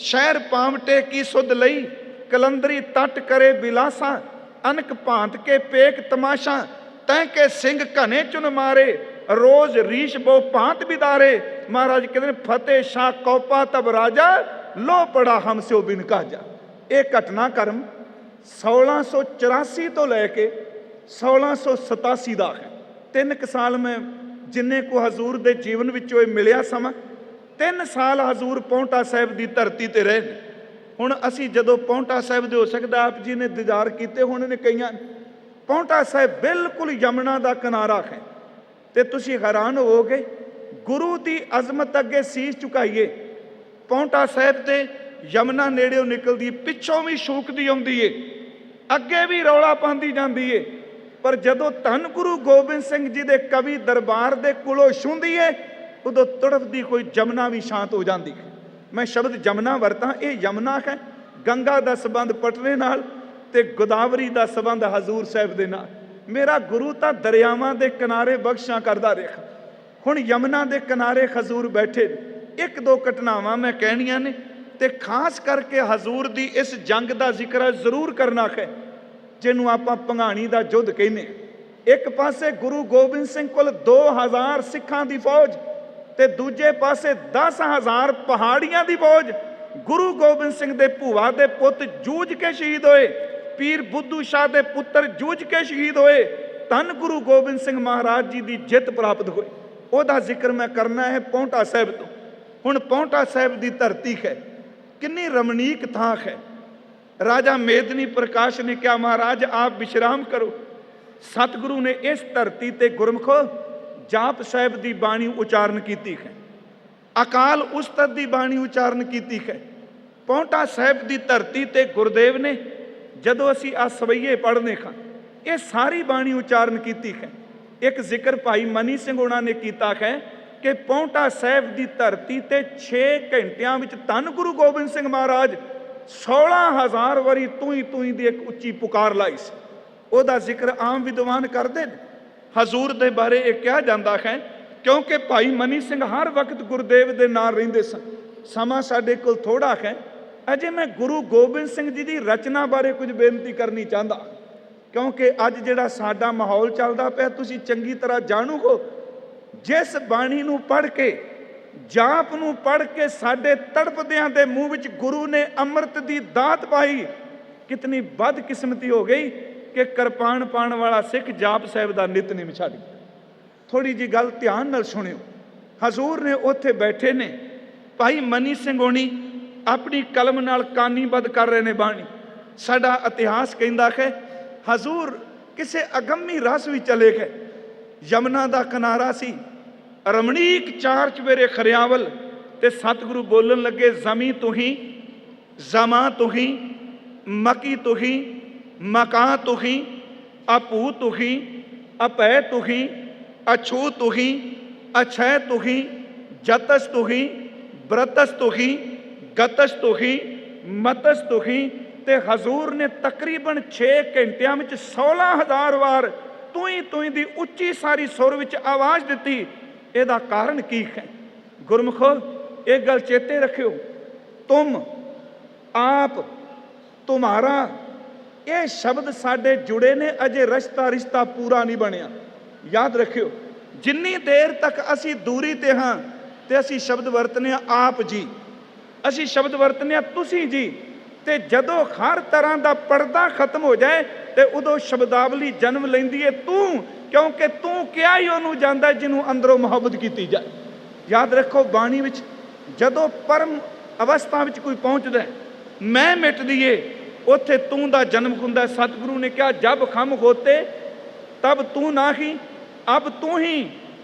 शहर पामटे की सुध लई। कलंदरी तट करे बिलासा, अनक भांत के पेक तमाशा। तै के सिंह घने चुन मारे, रोज रीश बो भांत बिदारे। महाराज कहते फतेह शाह कौपा तब राजा, लो पड़ा हमसे बिन काजा। यह घटनाक्रम 1684 तो लैके 1687 का है। 3 साल में जिन्ने को हजूर के जीवन विचों मिलिया समा, 3 साल हजूर पौंटा साहिब की धरती ते रहे। हुण असी जदों पौंटा साहिब दे हो सकदा आप जी ने दीदार कीते होने ने कईयां। पौंटा साहिब बिल्कुल यमुना का किनारा है, तो तुसीं हैरान होवोगे। गुरु की अजमत अगे सीस झुकाइए। पौंटा साहिब ते यमुना नेड़ेों निकलदी, पिछों भी शूकदी आउंदी है, अगे भी रौला पांदी जांदी है। पर जदों धन गुरु गोबिंद सिंह जी के कवि दरबार के कोलों छूंदी है, उदों तड़फदी कोई जमुना भी शांत हो जाती है। मैं शब्द जमुना वरतां, ये यमुना है। गंगा का संबंध पटने नाल ते गोदावरी का संबंध हजूर साहिब दे नाल। मेरा गुरु तो दरियावां दे किनारे बख्शां करदा रहा। हुण यमुना के किनारे हजूर बैठे। 1-2 घटनावां मैं कहनियां ने, ते खास करके हजूर की इस जंग का जिक्र जरूर करना है, जिन्हों आपां भंगाणी का युद्ध कहने। एक पासे गुरु गोबिंद सिंह कोल 2000 सिखां की फौज, ते दूजे पासे 10,000 पहाड़ियां की फौज। गुरु गोबिंद सिंह दे भूआ दे पुत जूझ के शहीद होए, पीर बुद्धू शाह दे पुत्र जूझ के शहीद होए। धन गुरु गोबिंद सिंह महाराज जी की जित प्राप्त हुई। ओहदा जिक्र मैं करना है पौंटा साहिब तो। हुण पौंटा साहिब की धरती है, कितनी रमणीक थां है। राजा मेदनी प्रकाश ने कहा महाराज आप विश्राम करो। सतगुरु ने इस धरती ते गुरमुखो जाप साहिब की बाणी उचारण की है, अकाल उस्तत की बाणी उचारण की है। पौंटा साहिब की धरती ते गुरुदेव ने जदों असी आ सवैये पढ़ने खां, ये सारी बाणी उचारण की है। एक जिक्र भाई मनी सिंह होना ने किया है कि पौंटा साहिब की धरती ते 6 घंटिया धन गुरु गोबिंद सिंह महाराज 16,000 वारी तू ही की एक उच्ची पुकार लाई सी। ओहदा जिक्र आम विद्वान करते हजूर के बारे एक कहा जाता है, क्योंकि भाई मनी सिंह हर वक्त गुरुदेव के नाल रहिंदे सन। समा साडे कोल थोड़ा है, अजे मैं गुरु गोबिंद सिंह जी की रचना बारे कुछ बेनती करनी चाहता, क्योंकि अज जिहड़ा साडा माहौल चलदा पिया तुसीं चंगी तरह जाणू हो। जिस बाणी नूं पढ़ के, जाप नूं पढ़ के साडे तड़पदियां दे मूँह विच गुरु ने अमृत की दात पाई, कितनी बदकिस्मती हो गई कि किरपान पाण वाला सिख जाप साहिब का नितनेम छड्ड गया। थोड़ी जी गल ध्यान नाल सुनियो। हजूर ने उत्थे बैठे ने, भाई मनी सिंह होनी अपनी कलम नाल कानीबद्ध कर रहे ने बाणी। साडा इतिहास कहता है हजूर किसे अगम्मी रस भी चले गए। यमुना का किनारा सी, रमणीक चार चवेरे खरियावल, ते सतगुरु बोलन लगे जमी तुही, जमा तुही, मकी तुही, मका तुही, अपू तुही, अपै तुही, अछू तुही, अछय तुही, जतस तुही, ब्रतस तुही, गतस तुही, मतस तुही। ते हजूर ने तकरीबन 6 घंटिया में 16,000 वार तूही दी उच्ची सारी सुर विच आवाज़ दिती। ਇਹਦਾ कारण की है? गुरमुखो एक गल चेते रखियो, तुम, आप, तुम्हारा, ये शब्द साडे जुड़े ने, अजे रिश्ता पूरा नहीं बनया। याद रखियो जिन्नी देर तक असी दूरी ते हाँ ते असी शब्द वरतने आप जी, असी शब्द वरतने तुसी जी। ते जदों हर तरह का पर्दा खत्म हो जाए तो उदों शब्दावली जन्म लैंदी है तू, क्योंकि तू क्या ही उन्होंने जाता जिन्हों अंदरों मुहब्बत की जाए। याद रखो बाणी विच जदों परम अवस्था विच कोई पहुँचता है, मैं मिट दिए, उत्थे तू का जन्म हुंदा। सतगुरु ने कहा जब खम होते तब तू ना ही, अब तू ही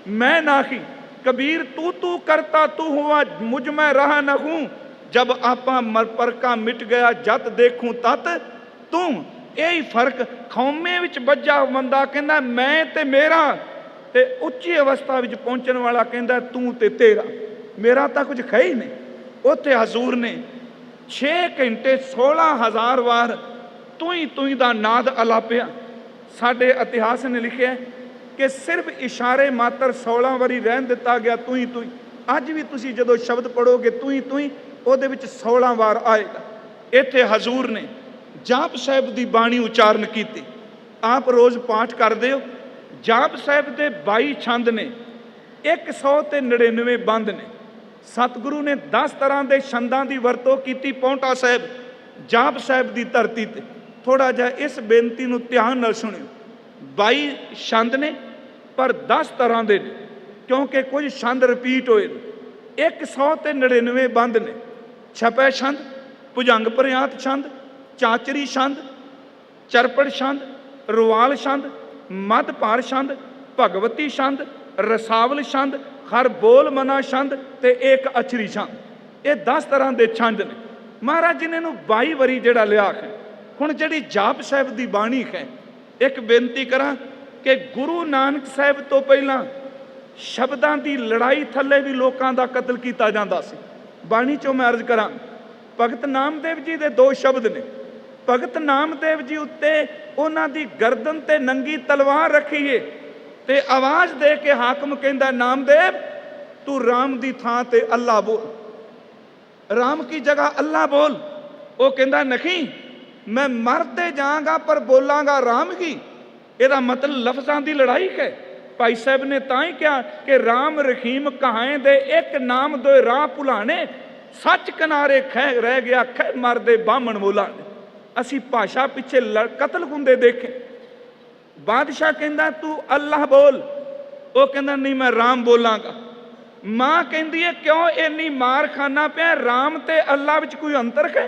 मैं ना ही। कबीर तू करता तू हुआ, मुझ में रहा न हूँ, जब आपा मर पर का मिट गया, जत देखूं तत तू। यही फर्क खौमे विच बज्जा बंदा कहंदा मैं ते मेरा, ते उच्ची अवस्था विच पहुंचण वाला कहंदा तू ते तेरा। मेरा तो कुछ है ही नहीं। उत्थे हजूर ने 6 घंटे 16,000 वार तू दा नाद अलापिया। साडे इतिहास ने लिखिया कि सिर्फ इशारे मात्र 16 वारी रहन दिता गया तू ही। अज भी तुसी जदों शब्द पढ़ोगे तू ही ਉਹਦੇ ਵਿੱਚ 16 ਵਾਰ ਆਏਗਾ। ਇੱਥੇ ਹਜ਼ੂਰ ਨੇ ਜਾਪ ਸਾਹਿਬ ਦੀ ਬਾਣੀ ਉਚਾਰਨ ਕੀਤੀ। ਆਪ ਰੋਜ਼ ਪਾਠ ਕਰਦੇ ਹੋ। ਜਾਪ ਸਾਹਿਬ ਦੇ 22 ਛੰਦ ਨੇ, 199 ਬੰਦ ਨੇ। ਸਤਿਗੁਰੂ ਨੇ 10 ਤਰ੍ਹਾਂ ਦੇ ਛੰਦਾਂ ਦੀ ਵਰਤੋਂ ਕੀਤੀ ਪੌਂਟਾ ਸਾਹਿਬ ਜਾਪ ਸਾਹਿਬ ਦੀ ਧਰਤੀ ਤੇ। ਥੋੜਾ ਜਿਹਾ ਇਸ ਬੇਨਤੀ ਨੂੰ ਧਿਆਨ ਨਾਲ ਸੁਣਿਓ। 22 ਛੰਦ ਨੇ ਪਰ 10 ਤਰ੍ਹਾਂ ਦੇ ਨੇ, ਕਿਉਂਕਿ ਕੁਝ ਛੰਦ ਰਿਪੀਟ ਹੋਏ ਨੇ। 199 ਬੰਦ ਨੇ। छपै छंद, भुजंग प्रयात छंद, चाचरी छंद, चरपड़ छंद, रुवाल छंद, मधपार छंद, भगवती छंद, रसावल छंद, हर बोल मना छंद ते एक अछरी छंद। ये 10 तरह के छंद ने। महाराज जी ने 22 वारी जिहड़ा लिया है। हुण जिहड़ी जाप साहिब की बाणी है, एक बेनती करा कि गुरु नानक साहिब तो पहला शब्दां की लड़ाई थले भी लोगों का कतल किया जाता सी। बाणी चो मैं अर्ज करा, भगत नामदेव जी के 2 शब्द ने। भगत नामदेव जी उत्ते उन्हां दी गर्दन ते नंगी तलवार रखी है ते आवाज़ दे के हाकम कहंदा नामदेव तू राम दी थां ते अल्लाह बोल, राम की जगह अल्लाह बोल। वो कहंदा नहीं मैं मरते जाऊंगा पर बोलांगा राम की। ਇਹਦਾ मतलब लफ्ज़ां दी लड़ाई है। भाई साहब ने तां ही कहा कि राम रहीम कहाएं दे एक नाम दो राह भुलाने, सच किनारे खै रह गया खै मरदे बामण बोलाने। असी भाषा पिछे कतल हुंदे देखे। बादशाह कहंदा तू अल्लाह बोल, वो कहंदा नहीं मैं राम बोलांगा। मां कहंदी है क्यों इन्नी मार खाना पिया, राम ते अल्लाह विच कोई अंतर है?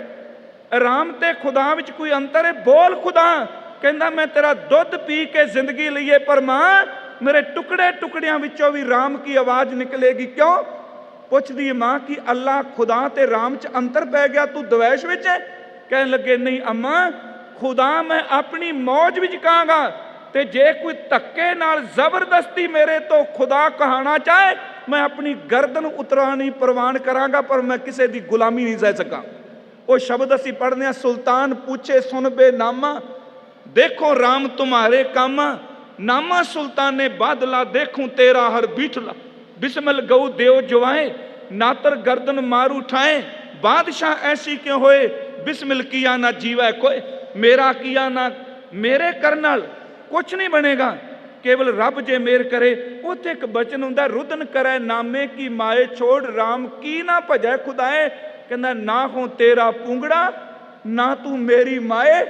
राम ते खुदा विच कोई अंतर है? बोल खुदा। कहंदा मैं तेरा दुध पी के जिंदगी लईए, पर मां मेरे टुकड़े टुकड़ियां विचों भी राम की आवाज़ निकलेगी। क्यों? पुछदी है मां कि अल्लाह खुदा ते राम च अंतर पै गया, तू द्वैश विच है? कहन लगे नहीं अम्मा, खुदा मैं अपनी मौज विच कहांगा, ते जे कोई धक्के नाल जबरदस्ती मेरे तो खुदा कहाना चाहे मैं अपनी गर्दन उतरानी प्रवान करांगा, पर मैं किसी की गुलामी नहीं सह सका। वो शब्द असी पढ़ने सुल्तान पूछे सुन बे नामा, देखो राम तुम्हारे कामा, नामा सुल्तान ने बादला देखूं तेरा हर बीठला, बिस्मिल गऊ देव जुआए, नातर गर्दन मार उठाए, बादशाह ऐसी क्यों होए, बिस्मिल किया ना जीवा कोई, मेरा किया ना मेरे करनाल कुछ नहीं बनेगा, केवल रब जे मेर करे। उत्थे एक बचन हुंदा रुदन करे नामे की माए, छोड़ राम की ना भजै खुदाए। कहंदा ना हो तेरा पूंगड़ा ना तू मेरी माए,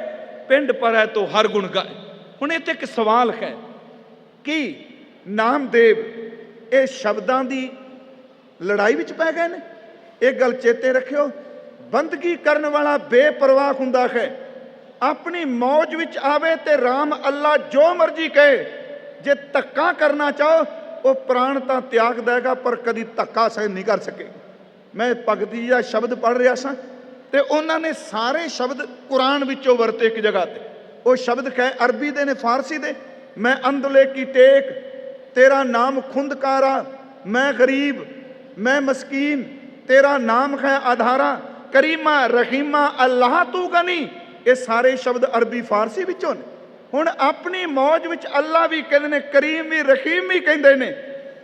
पिंड पर है तो हर गुण गाए। हुण इत्थे एक सवाल है कि नामदेव ये शब्दां दी लड़ाई विच पै गए ने। एक गल चेते रखियो, ਬੰਦਗੀ ਕਰਨ ਵਾਲਾ ਬੇਪਰਵਾਹ ਹੁੰਦਾ ਹੈ। ਆਪਣੀ ਮੌਜ ਵਿੱਚ ਆਵੇ ਤੇ ਰਾਮ ਅੱਲਾ ਜੋ ਮਰਜ਼ੀ ਕਹੇ। ਜੇ ਧੱਕਾ ਕਰਨਾ ਚਾਹੋ ਉਹ ਪ੍ਰਾਣ ਤਾਂ ਤਿਆਗ ਦੇਗਾ, ਪਰ ਕਦੀ ਧੱਕਾ ਸਹਿਣ ਨਹੀਂ ਕਰ ਸਕੇਗਾ। ਮੈਂ ਭਗਤ ਜੀ ਦਾ ਸ਼ਬਦ ਪੜ੍ਹ ਰਿਹਾ ਸਾਂ ਤੇ ਉਹਨਾਂ ਨੇ ਸਾਰੇ ਸ਼ਬਦ ਕੁਰਾਨ ਵਿੱਚੋਂ ਵਰਤੇ ਇੱਕ ਜਗ੍ਹਾ ਤੇ। ਉਹ ਸ਼ਬਦ ਹੈ ਅਰਬੀ ਦੇ ਨੇ, ਫਾਰਸੀ ਦੇ। ਮੈਂ ਅੰਦਲੇ ਕੀ ਟੇਕ, ਤੇਰਾ ਨਾਮ ਖੁੰਦਕਾਰਾ, ਮੈਂ ਗਰੀਬ ਮੈਂ ਮਸਕੀਨ, ਤੇਰਾ ਨਾਮ ਹੈ ਆਧਾਰਾ, ਕਰੀਮਾ ਰਹੀਮਾ ਅੱਲਾਹ ਤੂੰ ਗਨੀ। ਇਹ ਸਾਰੇ ਸ਼ਬਦ ਅਰਬੀ ਫਾਰਸੀ ਵਿੱਚੋਂ ਨੇ। ਹੁਣ ਆਪਣੀ ਮੌਜ ਵਿੱਚ ਅੱਲਾ ਵੀ ਕਹਿੰਦੇ ਨੇ, ਕਰੀਮ ਵੀ, ਰਹੀਮ ਵੀ ਕਹਿੰਦੇ ਨੇ,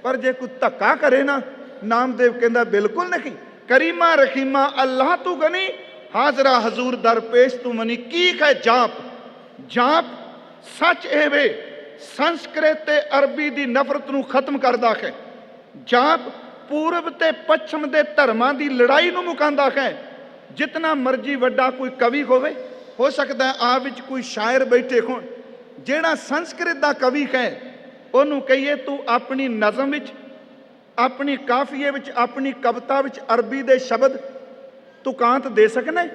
ਪਰ ਜੇ ਕੋਈ ਧੱਕਾ ਕਰੇ ਨਾ, ਨਾਮਦੇਵ ਕਹਿੰਦਾ ਬਿਲਕੁਲ ਨਹੀਂ। ਕਰੀਮਾ ਰਹੀਮਾ ਅੱਲਾਹ ਤੂੰ ਗਨੀ, ਹਾਜ਼ਰਾ ਹਜ਼ੂਰ ਦਰਪੇਸ਼ ਤੂੰ ਮਨੀ। ਕੀ ਹੈ ਜਾਪ? ਜਾਪ ਸੱਚ ਇਹ ਵੇ ਸੰਸਕ੍ਰਿਤ ਤੇ ਅਰਬੀ ਦੀ ਨਫ਼ਰਤ ਨੂੰ ਖਤਮ ਕਰਦਾ ਹੈ। ਜਾਪ ਪੂਰਬ ਤੇ ਪੱਛਮ ਦੇ ਧਰਮਾਂ ਦੀ ਲੜਾਈ ਨੂੰ ਮੁਕਾਉਂਦਾ ਹੈ। ਜਿਤਨਾ ਮਰਜੀ ਵੱਡਾ ਕੋਈ ਕਵੀ ਹੋਵੇ, ਹੋ ਸਕਦਾ ਆਪ ਵਿੱਚ ਕੋਈ ਸ਼ਾਇਰ ਬੈਠੇ ਹੋਣ, ਜਿਹੜਾ ਸੰਸਕ੍ਰਿਤ ਦਾ ਕਵੀ ਹੈ, ਉਹਨੂੰ ਕਹੀਏ ਤੂੰ ਆਪਣੀ ਨਜ਼ਮ ਵਿੱਚ, ਆਪਣੀ ਕਾਫੀਏ ਵਿੱਚ, ਆਪਣੀ ਕਵਿਤਾ ਵਿੱਚ ਅਰਬੀ ਦੇ ਸ਼ਬਦ ਤੁਕਾਂਤ ਦੇ ਸਕਣਾ?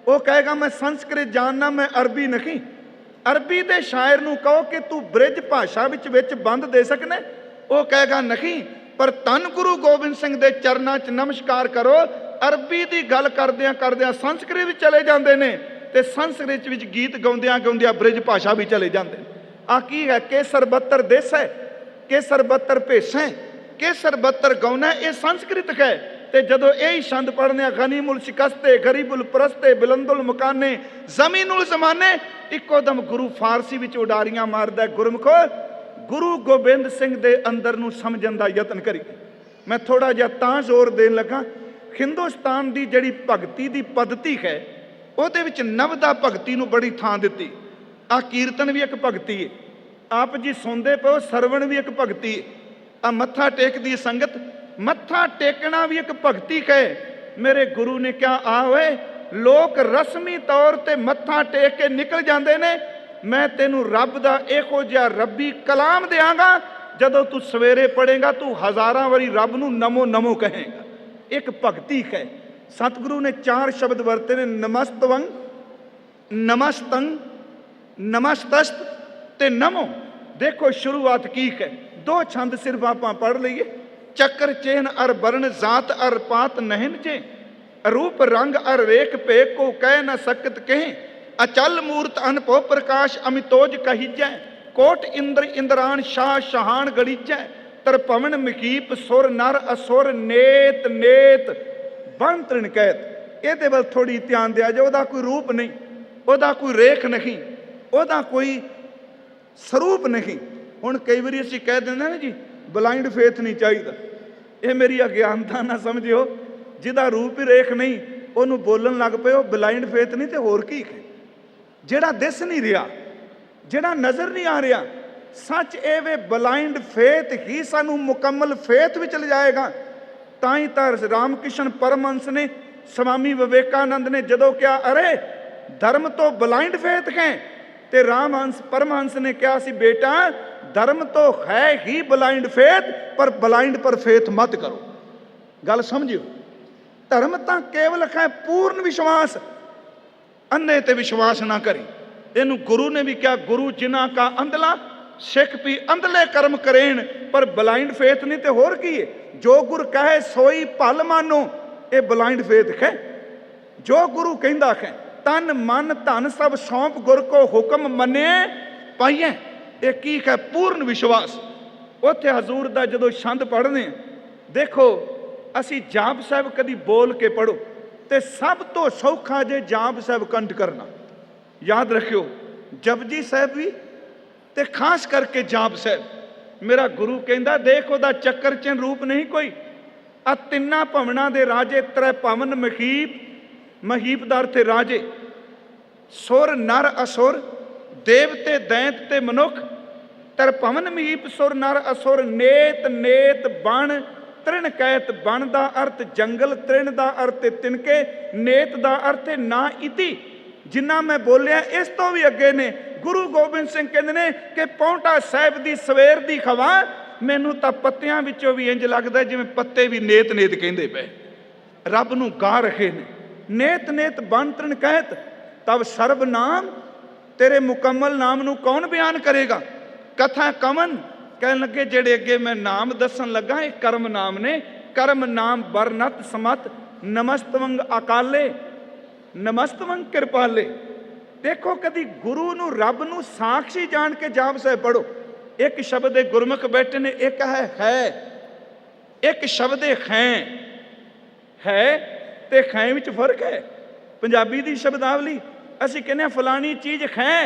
ਉਹ ਕਹੇਗਾ ਮੈਂ ਸੰਸਕ੍ਰਿਤ ਜਾਣਨਾ, ਮੈਂ ਅਰਬੀ ਨਹੀਂ। ਅਰਬੀ ਦੇ ਸ਼ਾਇਰ ਨੂੰ ਕਹੋ ਕਿ ਤੂੰ ਬ੍ਰਿਜ ਭਾਸ਼ਾ ਵਿੱਚ ਬੰਦ ਦੇ ਸਕਣਾ? ਉਹ ਕਹੇਗਾ ਨਹੀਂ। ਪਰ ਧੰਨ ਗੁਰੂ ਗੋਬਿੰਦ ਸਿੰਘ ਦੇ ਚਰਨਾਂ 'ਚ ਨਮਸਕਾਰ ਕਰੋ, ਅਰਬੀ ਦੀ ਗੱਲ ਕਰਦਿਆਂ ਕਰਦਿਆਂ ਸੰਸਕ੍ਰਿਤ ਵਿੱਚ ਚਲੇ ਜਾਂਦੇ ਨੇ ਤੇ ਸੰਸਕ੍ਰਿਤ ਵਿੱਚ ਗੀਤ ਗਾਉਂਦਿਆਂ ਗਾਉਂਦਿਆਂ ਬ੍ਰਿਜ ਭਾਸ਼ਾ ਵੀ ਚਲੇ ਜਾਂਦੇ ਨੇ। ਆ ਕੀ ਹੈ? ਕੇਸਰ 72 ਦੇਸ ਹੈ, ਕੇਸਰ 72 ਭੇਸਾਂ, ਕੇਸਰ 72 ਗਾਉਣਾ, ਇਹ ਸੰਸਕ੍ਰਿਤ ਹੈ। ਤੇ ਜਦੋਂ ਇਹ ਛੰਦ ਪੜ੍ਹਨੇ, ਗਨੀਮੁਲ ਸ਼ਿਕਸਤੇ, ਗਰੀਬੁਲ ਪ੍ਰਸਤੇ, ਬਿਲੰਦੁਲ ਮਕਾਨੇ, ਜ਼ਮੀਨੁਲ ਜ਼ਮਾਨੇ, ਇੱਕੋ ਦਮ ਗੁਰੂ ਫਾਰਸੀ ਵਿੱਚ ਉਡਾਰੀਆਂ ਮਾਰਦਾ। ਗੁਰਮੁਖੋ, ਗੁਰੂ ਗੋਬਿੰਦ ਸਿੰਘ ਦੇ ਅੰਦਰ ਨੂੰ ਸਮਝਣ ਦਾ ਯਤਨ ਕਰੀ। ਮੈਂ ਥੋੜਾ ਜਿਹਾ ਤਾਂ ਜ਼ੋਰ ਦੇਣ ਲੱਗਾ, ਹਿੰਦੁਸਤਾਨ ਦੀ ਜਿਹੜੀ ਭਗਤੀ ਦੀ ਪੱਧਤੀ ਹੈ, ਉਹਦੇ ਵਿੱਚ ਨਵਦਾ ਭਗਤੀ ਨੂੰ ਬੜੀ ਥਾਂ ਦਿੱਤੀ। ਆ ਕੀਰਤਨ ਵੀ ਇੱਕ ਭਗਤੀ ਹੈ, ਆਪ ਜੀ ਸੁਣਦੇ ਪਓ, ਸਰਵਣ ਵੀ ਇੱਕ ਭਗਤੀ ਹੈ। ਆ ਮੱਥਾ ਟੇਕਦੀ ਸੰਗਤ, ਮੱਥਾ ਟੇਕਣਾ ਵੀ ਇੱਕ ਭਗਤੀ ਹੈ। ਮੇਰੇ ਗੁਰੂ ਨੇ ਕਿਹਾ, ਆ ਓਏ ਲੋਕ ਰਸਮੀ ਤੌਰ ਤੇ ਮੱਥਾ ਟੇਕ ਕੇ ਨਿਕਲ ਜਾਂਦੇ ਨੇ, ਮੈਂ ਤੈਨੂੰ ਰੱਬ ਦਾ ਇਹੋ ਜਿਹਾ ਰੱਬੀ ਕਲਾਮ ਦਿਆਂਗਾ, ਜਦੋਂ ਤੂੰ ਸਵੇਰੇ ਪੜ੍ਹੇਗਾ ਤੂੰ ਹਜ਼ਾਰਾਂ ਵਾਰੀ ਰੱਬ ਨੂੰ ਨਮੋ ਨਮੋ ਕਹੇਗਾ। ਇੱਕ ਭਗਤੀ ਹੈ। ਸਤਿਗੁਰੂ ਨੇ 4 ਸ਼ਬਦ ਵਰਤੇ ਨੇ, ਨਮਸਤਵੰ, ਨਮਸਤੰ, ਨਮਸਤਸਤ ਤੇ ਨਮੋ। ਦੇਖੋ ਸ਼ੁਰੂਆਤ ਕੀ ਹੈ। 2 ਛੰਦ ਸਿਰਫ ਆਪਾਂ ਪੜ੍ਹ ਲਈਏ। ਚੱਕਰ ਚੇਨ ਅਰ ਬਰਨ ਜਾਤ ਅਰ ਪਾਤ ਨਹਿਨ ਜੇ, रूप रंग अर रेख पे को कह न सकत कहें, अचल मूर्त अनपो प्रकाश अमितोज कहिजै, कोट इंद्र इंद्रान शाह शहान गड़ीजै, तर पवन मकीप सुर नर असुर नेत नेत बन तृणकैत। ये वल थोड़ी ध्यान दिया जाए। ਉਹਦਾ कोई रूप नहीं, ਉਹਦਾ कोई रेख नहीं, ਉਹਦਾ कोई ਸਰੂਪ नहीं। ਹੁਣ ਕਈ ਵਾਰੀ ਅਸੀਂ ਕਹਿ ਦਿੰਦੇ ਨਾ ਜੀ ਬਲਾਈਂਡ ਫੇਥ ਨਹੀਂ ਚਾਹੀਦਾ। ਇਹ ਮੇਰੀ ਅਗਿਆਨਤਾ ਨਾ ਸਮਝਿਓ। ਜਿਹਦਾ ਰੂਪ ਹੀ ਰੇਖ ਨਹੀਂ, ਉਹਨੂੰ ਬੋਲਣ ਲੱਗ ਪਏ, ਉਹ ਬਲਾਈਂਡ ਫੇਥ ਨਹੀਂ ਤੇ ਹੋਰ ਕੀ ਹੈ? ਜਿਹੜਾ ਦਿਸ ਨਹੀਂ ਰਿਹਾ, ਜਿਹੜਾ ਨਜ਼ਰ ਨਹੀਂ ਆ ਰਿਹਾ। ਸੱਚ ਇਹ ਵੇ ਬਲਾਈਂਡ ਫੇਥ ਹੀ ਸਾਨੂੰ ਮੁਕੰਮਲ ਫੇਥ ਵਿੱਚ ਲਿਜਾਏਗਾ। ਤਾਂ ਹੀ ਤਾਂ ਰਾਮ ਕ੍ਰਿਸ਼ਨ ਪਰਮਹੰਸ ਨੇ, ਸਵਾਮੀ ਵਿਵੇਕਾਨੰਦ ਨੇ ਜਦੋਂ ਕਿਹਾ ਅਰੇ ਧਰਮ ਤੋਂ ਬਲਾਈਂਡ ਫੇਥ ਹੈ, ਤੇ ਰਾਮਹੰਸ ਪਰਮਹੰਸ ਨੇ ਕਿਹਾ ਸੀ ਬੇਟਾ ਧਰਮ ਤੋਂ ਹੈ ਹੀ ਬਲਾਈਂਡ ਫੇਥ, ਪਰ ਬਲਾਈਂਡ ਪਰ ਫੇਥ ਮਤ ਕਰੋ। ਗੱਲ ਸਮਝਿਓ। ਧਰਮ ਤਾਂ ਕੇਵਲ ਹੈ ਪੂਰਨ ਵਿਸ਼ਵਾਸ, ਅੰਨੇ ਤੇ ਵਿਸ਼ਵਾਸ ਨਾ ਕਰੀ। ਇਹਨੂੰ ਗੁਰੂ ਨੇ ਵੀ ਕਿਹਾ, ਗੁਰੂ ਜਿਨ੍ਹਾਂ ਕਾ ਅੰਧਲਾ ਸਿੱਖ ਵੀ ਅੰਧਲੇ ਕਰਮ ਕਰੇਣ, ਪਰ ਬਲਾਈਂਡ ਫੇਥ ਨਹੀਂ ਤੇ ਹੋਰ ਕੀ ਹੈ? ਜੋ ਗੁਰ ਕਹੇ ਸੋਈ ਭਲ ਮਾਨੋ, ਇਹ ਬਲਾਈਂਡ ਫੇਥ ਹੈ। ਜੋ ਗੁਰੂ ਕਹਿੰਦਾ ਹੈ ਤਨ ਮਨ ਧਨ ਸਭ ਸੌਂਪ ਗੁਰ ਕੋ ਹੁਕਮ ਮੰਨੇ ਪਾਈਏ, ਇਹ ਕੀ ਹੈ? ਪੂਰਨ ਵਿਸ਼ਵਾਸ। ਉੱਥੇ ਹਜ਼ੂਰ ਦਾ ਜਦੋਂ ਛੰਦ ਪੜ੍ਹਦੇ, ਦੇਖੋ ਅਸੀਂ ਜਾਪ ਸਾਹਿਬ ਕਦੀ ਬੋਲ ਕੇ ਪੜ੍ਹੋ ਤੇ ਸਭ ਤੋਂ ਸੌਖਾ ਜੇ ਜਾਪ ਸਾਹਿਬ ਕੰਠ ਕਰਨਾ। ਯਾਦ ਰੱਖਿਓ, ਜਪਜੀ ਸਾਹਿਬ ਵੀ ਤੇ ਖਾਸ ਕਰਕੇ ਜਾਪ ਸਾਹਿਬ। ਮੇਰਾ ਗੁਰੂ ਕਹਿੰਦਾ ਦੇਖ ਉਹਦਾ ਚੱਕਰ ਚਿੰਨ ਰੂਪ ਨਹੀਂ ਕੋਈ। ਆ ਤਿੰਨਾਂ ਭਵਨਾਂ ਦੇ ਰਾਜੇ, ਤ੍ਰੈ ਭਵਨ ਮਹੀਪ, ਮਹੀਪ ਦਾ ਅਰਥ ਰਾਜੇ, ਸੁਰ ਨਰ ਅਸੁਰ, ਦੇਵਤੇ ਦੈਂਤ ਤੇ ਮਨੁੱਖ। ਤਰ ਭਵਨ ਮਹੀਪ ਸੁਰ ਨਰ ਅਸੁਰ, ਨੇਤ ਨੇਤ ਬਣ ਤ੍ਰਿਣ ਕਹਿਤ। ਬਣ ਦਾ ਅਰਥ ਜੰਗਲ, ਤ੍ਰਿਣ ਦਾ ਅਰਥ ਤਿਨਕੇ, ਨੇਤ ਦਾ ਅਰਥ ਨਾ ਇਤੀ। ਜਿੰਨਾ ਮੈਂ ਬੋਲਿਆ ਇਸ ਤੋਂ ਵੀ ਅੱਗੇ ਨੇ। ਗੁਰੂ ਗੋਬਿੰਦ ਸਿੰਘ ਕਹਿੰਦੇ ਨੇ ਕਿ ਪੌਂਟਾ ਸਾਹਿਬ ਦੀ ਸਵੇਰ ਦੀ ਖਵਾ, ਮੈਨੂੰ ਤਾਂ ਪੱਤਿਆਂ ਵਿੱਚੋਂ ਵੀ ਇੰਜ ਲੱਗਦਾ ਜਿਵੇਂ ਪੱਤੇ ਵੀ ਨੇਤ ਨੇਤ ਕਹਿੰਦੇ ਪਏ, ਰੱਬ ਨੂੰ ਗਾ ਰਹੇ ਨੇ। नेत नेत बांतरण कहत तब सर्व नाम, तेरे मुकम्मल नाम नू कौन बयान करेगा। कथा कमन कहन लगे जेड़े अगे मैं नाम दसन लगा ये कर्म नाम ने। कर्म नाम बरनत समत नमस्तवंग अकाले नमस्तवंग कृपाले। देखो कदी गुरु नू रब नू साक्षी जान के जाप साहिब पढ़ो। एक शब्द गुरमुख बैठे ने, एक है एक शब्द है ते खै विच फर्क है। पंजाबी दी शब्दावली असीं कहने फलानी चीज़ खै,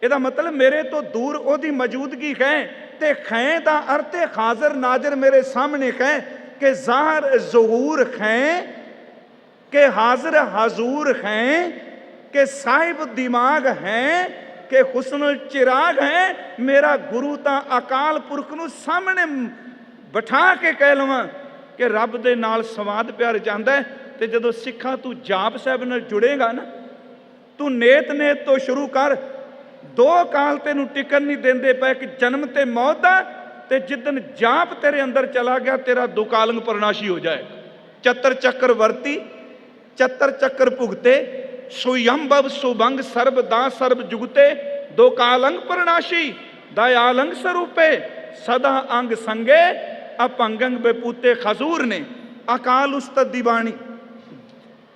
ਇਹਦਾ मतलब मेरे तो दूर ਉਹਦੀ मौजूदगी है। ते खै दा अर्थ है हाजर नाजर मेरे सामने है कि ज़ाहर ज़हूर है कि हाजर हजूर हैं कि साहिब दिमाग हैं कि हुस्नुल चिराग हैं। मेरा गुरु तो अकाल पुरख नूं सामने बिठा के कह लवां कि रब दे नाल स्वाद प्यार जांदा है। ते जदों सिखा तू जाप साहिब नाल जुड़ेगा ना, तू नेत नेत तो शुरू कर। दो काल तेनू टिकन नहीं देंदे पे कि जन्म ते मौत दा, ते जिदन जाप तेरे अंदर चला गया तेरा दुकालंग प्रनाशी हो जाए। चतर चक्कर वर्ती चतर चक्कर भुगते सुयंभव सुभंग सर्ब दा सर्ब जुगते। दो कालंग प्रनाशी दयालंग स्वरूपे सदा अंग संगे अपंगंग बेपूते। खजूर ने अकाल उस्तद दीवानी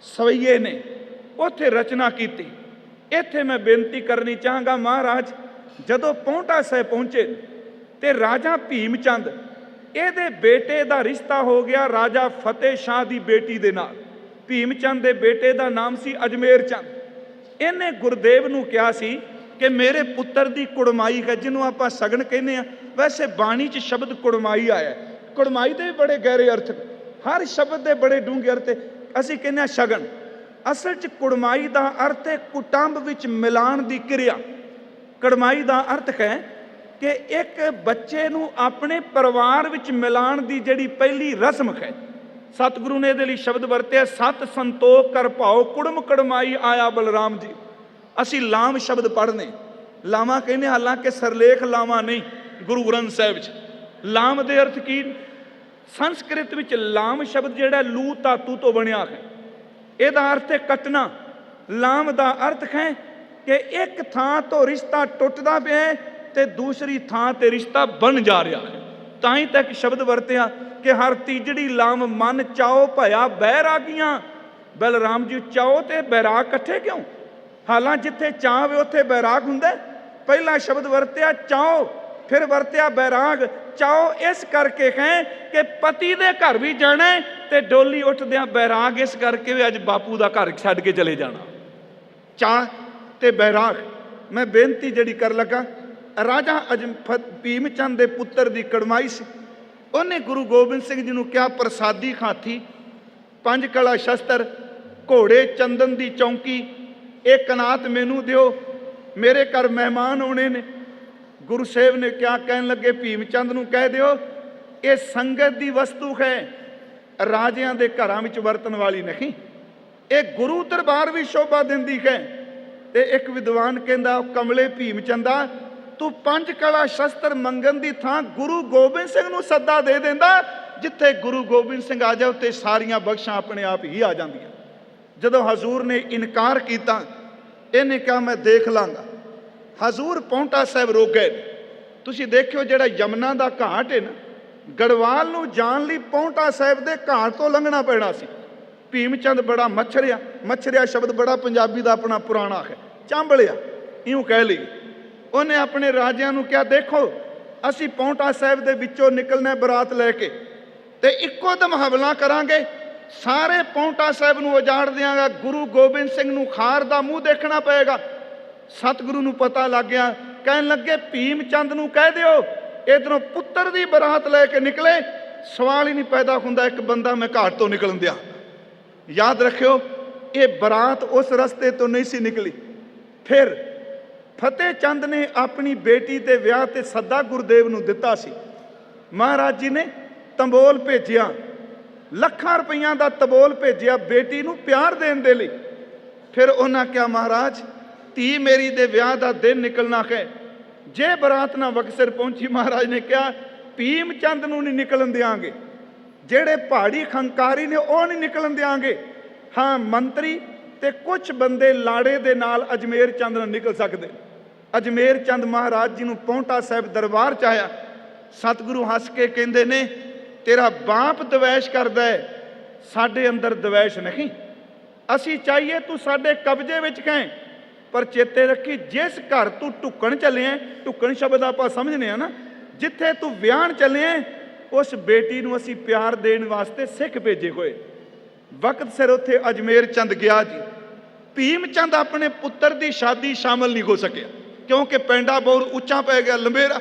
सवैये ने उत्थे रचना की। इत्थे मैं बेनती करनी चाहांगा महाराज, जदों पौंटा साहिब पहुंचे ते राजा भीम चंद ਇਹਦੇ बेटे का रिश्ता हो गया राजा फतेह शाह की बेटी के नाल। भीम चंद के बेटे का नाम सी अजमेर चंद। इन्हें गुरदेव नूं कहा सी कि मेरे पुत्र की कुड़माई है, जिन्हों आप सगन कहने आ। वैसे बाणी च शब्द कुड़माई आया। कुड़माई के भी बड़े गहरे अर्थ, हर शब्द के बड़े डूंघे अर्थ। असीं कहने शगन, असल च कुड़माई का अर्थ है कुटुंब विच मिलाण की क्रिया। कुड़माई का अर्थ है कि एक बच्चे नूं अपने परिवार विच मिलाण की जिहड़ी पहली रस्म है। सतगुरु ने इहदे लई शब्द वरतिया सत संतोख कर भाओ कुड़म कड़माई आया बलराम जी। असीं लाम शब्द पढ़ने, लावा कहने, हालांकि सरलेख लावा नहीं गुरु ग्रंथ साहिब च। लाम दे अर्थ की, संस्कृत विच लाम शब्द जिहड़ा लू धातु तो बनिया है। ਇਹਦਾ अर्थ है कटना। लाम का अर्थ है कि एक थां तो रिश्ता टुटदा पिया ते दूसरी थां ते रिश्ता बन जा रहा है। ताई तक शब्द वरतिया कि हर तीजड़ी लाम मन चाओ भया बैरागियां। बलराम जी चाओ ते बैराग कट्ठे क्यों? हालां जिथे चाह वे उत्थे बैराग हुंदा। पहला शब्द वरतिया चाओ, फिर वरतिया बैराग। चाओ इस करके है कि पति दे घर भी जाना है ते डोली उठदियां बैराग इस करके भी अज बापू का घर छड्ड के चले जाना। चाह ते बैराग। मैं बेनती जिहड़ी कर लगा, राजा भीम चंद के पुत्र की कड़माई सी। उन्हें गुरु गोबिंद सिंह जी नूं क्या प्रसादी हाथी, पंज कला शस्त्र, घोड़े, चंदन की चौंकी, एक कनात मैनू दिओ, मेरे घर मेहमान आने ने। गुरु साहिब ने क्या कहन लगे, भीम चंद नूं कह दिओ ये संगत की वस्तु है, राजियां दे घरां विच वरतन वाली नहीं। ये गुरु दरबार भी शोभा दिंदी है। ते एक विद्वान कहंदा, कमले भीम चंदा तू पंज कला शस्त्र मंगन की थां गुरु गोबिंद सिंह नूं सद्दा दे देंदा। जिथे गुरु गोबिंद सिंह आ जाओ तो सारियां बख्शां अपने आप ही आ जांदियां। जदों हजूर ने इनकार किया, इन्हें कहा मैं देख लांगा। हजूर पौंटा साहिब रोक गए। तुसीं देखियो जिहड़ा यमुना का घाट है ना, गढ़वाल नूं जाण लई पौंटा साहिब के घाट तो लंघना पैना सी। भीम चंद बड़ा मच्छरिया, मच्छरिया शब्द बड़ा पंजाबी का अपना पुराना है, चांबलिया इउं कह ली। उन्हें अपने राजियां नूं कहा, देखो असी पौंटा साहिब दे विचों निकलना बरात लैके ते इक्को दम हमला करांगे, सारे पौंटा साहिब नूं उजाड़ दियांगा। गुरु गोबिंद सिंह नूं खार दा मूँह देखना पएगा। सतगुरु नूं पता लग गया। कहन लगे भीम चंद नूं कह दिओ इधरों पुत्र की बरात लैके निकले। सवाल ही नहीं पैदा हुंदा एक बंदा मैं घाट तो निकलन दिया। याद रखियो ये बरात उस रस्ते तो नहीं सी निकली। फिर फतेह चंद ने अपनी बेटी के विआह ते सद्दा गुरुदेव नूं दिता सी। महाराज जी ने तंबोल भेजिया, ਲੱਖਾਂ रुपया का तबोल भेजिया बेटी नूं प्यार देने दे लई। फिर उन्हां कहा, महाराज धी मेरी दे विआह का दिन निकलना है, जे बरात ना बक्सर पहुंची। महाराज ने कहा भीम चंद नूं नहीं निकलन देंगे, जेड़े पहाड़ी खंकारी ने वह नहीं निकलन देंगे। हाँ मंत्री ते कुछ बंदे लाड़े दे नाल अजमेर चंद नाल निकल सकते। अजमेर चंद महाराज जी नूं पौंटा साहिब दरबार च आया। सतगुरु हस के कहंदे ने तेरा बाप दवैश करदा है, साडे अंदर दवैश नहीं, असी चाहिए तू साडे कब्जे विच कहें, पर चेते रखी जिस घर तू ढुकण चलिया, ढुकण शब्द आपां समझने ना, जिथे तू विआहण चलिया उस बेटी नूं असी प्यार देण वास्ते सिख भेजे होए। वक्त सिर उत्थे अजमेर चंद गया जी। भीम चंद अपने पुत्र की शादी शामिल नहीं हो सकिया क्योंकि पेंडा बोर उच्चा पै गया, लंबेरा